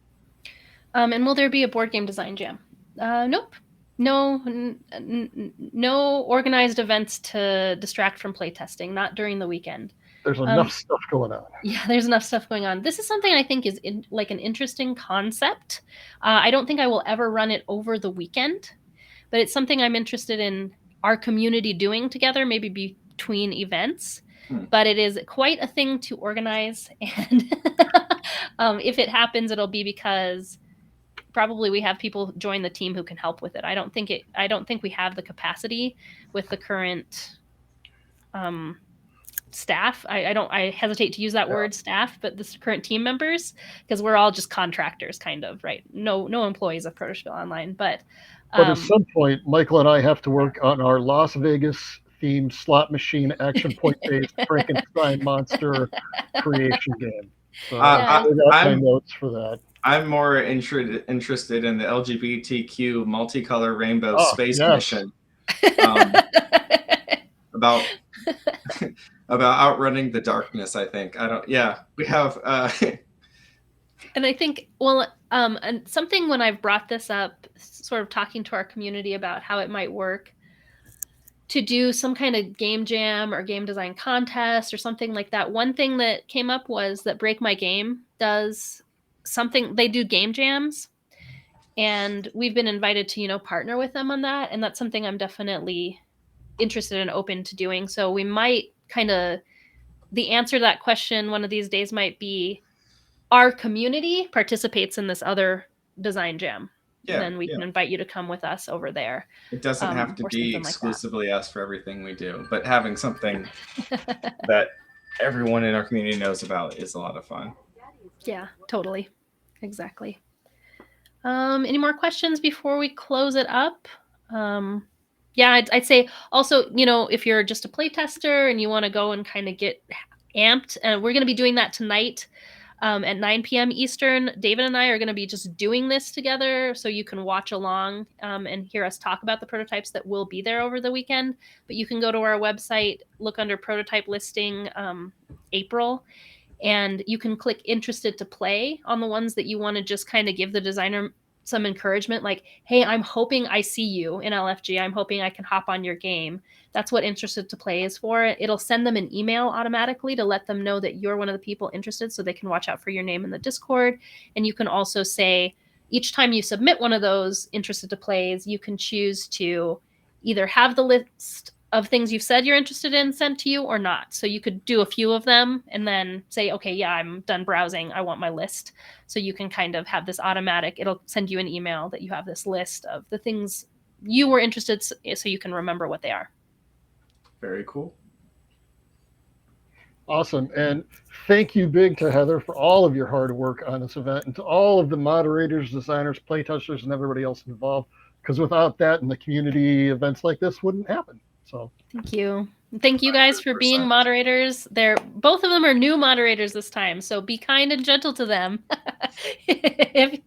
And will there be a board game design jam? Nope. No organized events to distract from playtesting, not during the weekend. There's enough stuff going on. Yeah, there's enough stuff going on. This is something I think is like an interesting concept. I don't think I will ever run it over the weekend, but it's something I'm interested in our community doing together, maybe between events. But it is quite a thing to organize. And if it happens, it'll be because probably we have people join the team who can help with it. I don't think we have the capacity with the current staff. I hesitate to use that word staff, but the current team members, because we're all just contractors, kind of, right? No employees of Protospiel Online, but at some point, Michael and I have to work on our Las Vegas themed slot machine action point based Frankenstein monster creation game. So I got my notes for that. I'm more interested in the LGBTQ multicolor rainbow space mission. About outrunning the darkness, I think. We have and I think, well, and something when I've brought this up, sort of talking to our community about how it might work to do some kind of game jam or game design contest or something like that. One thing that came up was that Break My Game does something, they do game jams, and we've been invited to, partner with them on that. And that's something I'm definitely interested and open to doing. So we might the answer to that question one of these days might be our community participates in this other design jam. Yeah, then we can invite you to come with us over there. It doesn't have to be exclusively us for everything we do, but having something that everyone in our community knows about is a lot of fun. Yeah, totally. Exactly. Any more questions before we close it up? I'd say also, if you're just a playtester and you want to go and kind of get amped, we're going to be doing that tonight. At 9 p.m. Eastern, David and I are going to be just doing this together, so you can watch along and hear us talk about the prototypes that will be there over the weekend. But you can go to our website, look under prototype listing April, and you can click interested to play on the ones that you want to just kind of give the designer some encouragement, like, hey, I'm hoping I see you in LFG. I'm hoping I can hop on your game. That's what interested to play is for. It'll send them an email automatically to let them know that you're one of the people interested, so they can watch out for your name in the Discord. And you can also say, each time you submit one of those interested to plays, you can choose to either have the list of things you've said you're interested in sent to you or not. So you could do a few of them and then say, okay, yeah, I'm done browsing, I want my list. So you can kind of have this automatic, it'll send you an email that you have this list of the things you were interested, so you can remember what they are. Very cool. Awesome. And thank you big to Heather for all of your hard work on this event, and to all of the moderators, designers, playtesters, and everybody else involved, because without that and the community events like this wouldn't happen. So thank you. Thank you guys for being moderators. Both of them are new moderators this time, so be kind and gentle to them if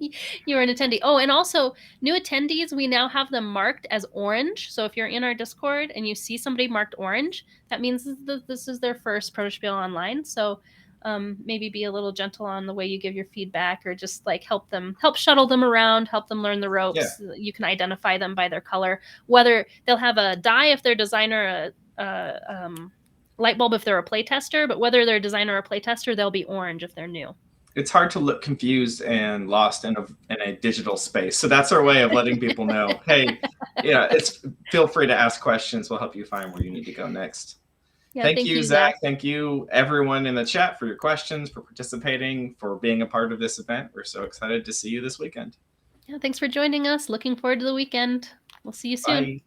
you're an attendee. Oh, and also new attendees, we now have them marked as orange. So if you're in our Discord and you see somebody marked orange, that means this is their first Protospiel Online. So maybe be a little gentle on the way you give your feedback, or just like help shuttle them around, help them learn the ropes. Yeah. You can identify them by their color, whether they'll have a die if they're designer, light bulb if they're a playtester, but whether they're a designer or a playtester, they'll be orange if they're new. It's hard to look confused and lost in a digital space. So that's our way of letting people know, hey, feel free to ask questions. We'll help you find where you need to go next. Yeah, thank you, Zach. Thank you, everyone in the chat, for your questions, for participating, for being a part of this event. We're so excited to see you this weekend. Yeah, thanks for joining us. Looking forward to the weekend. We'll see you soon. Bye.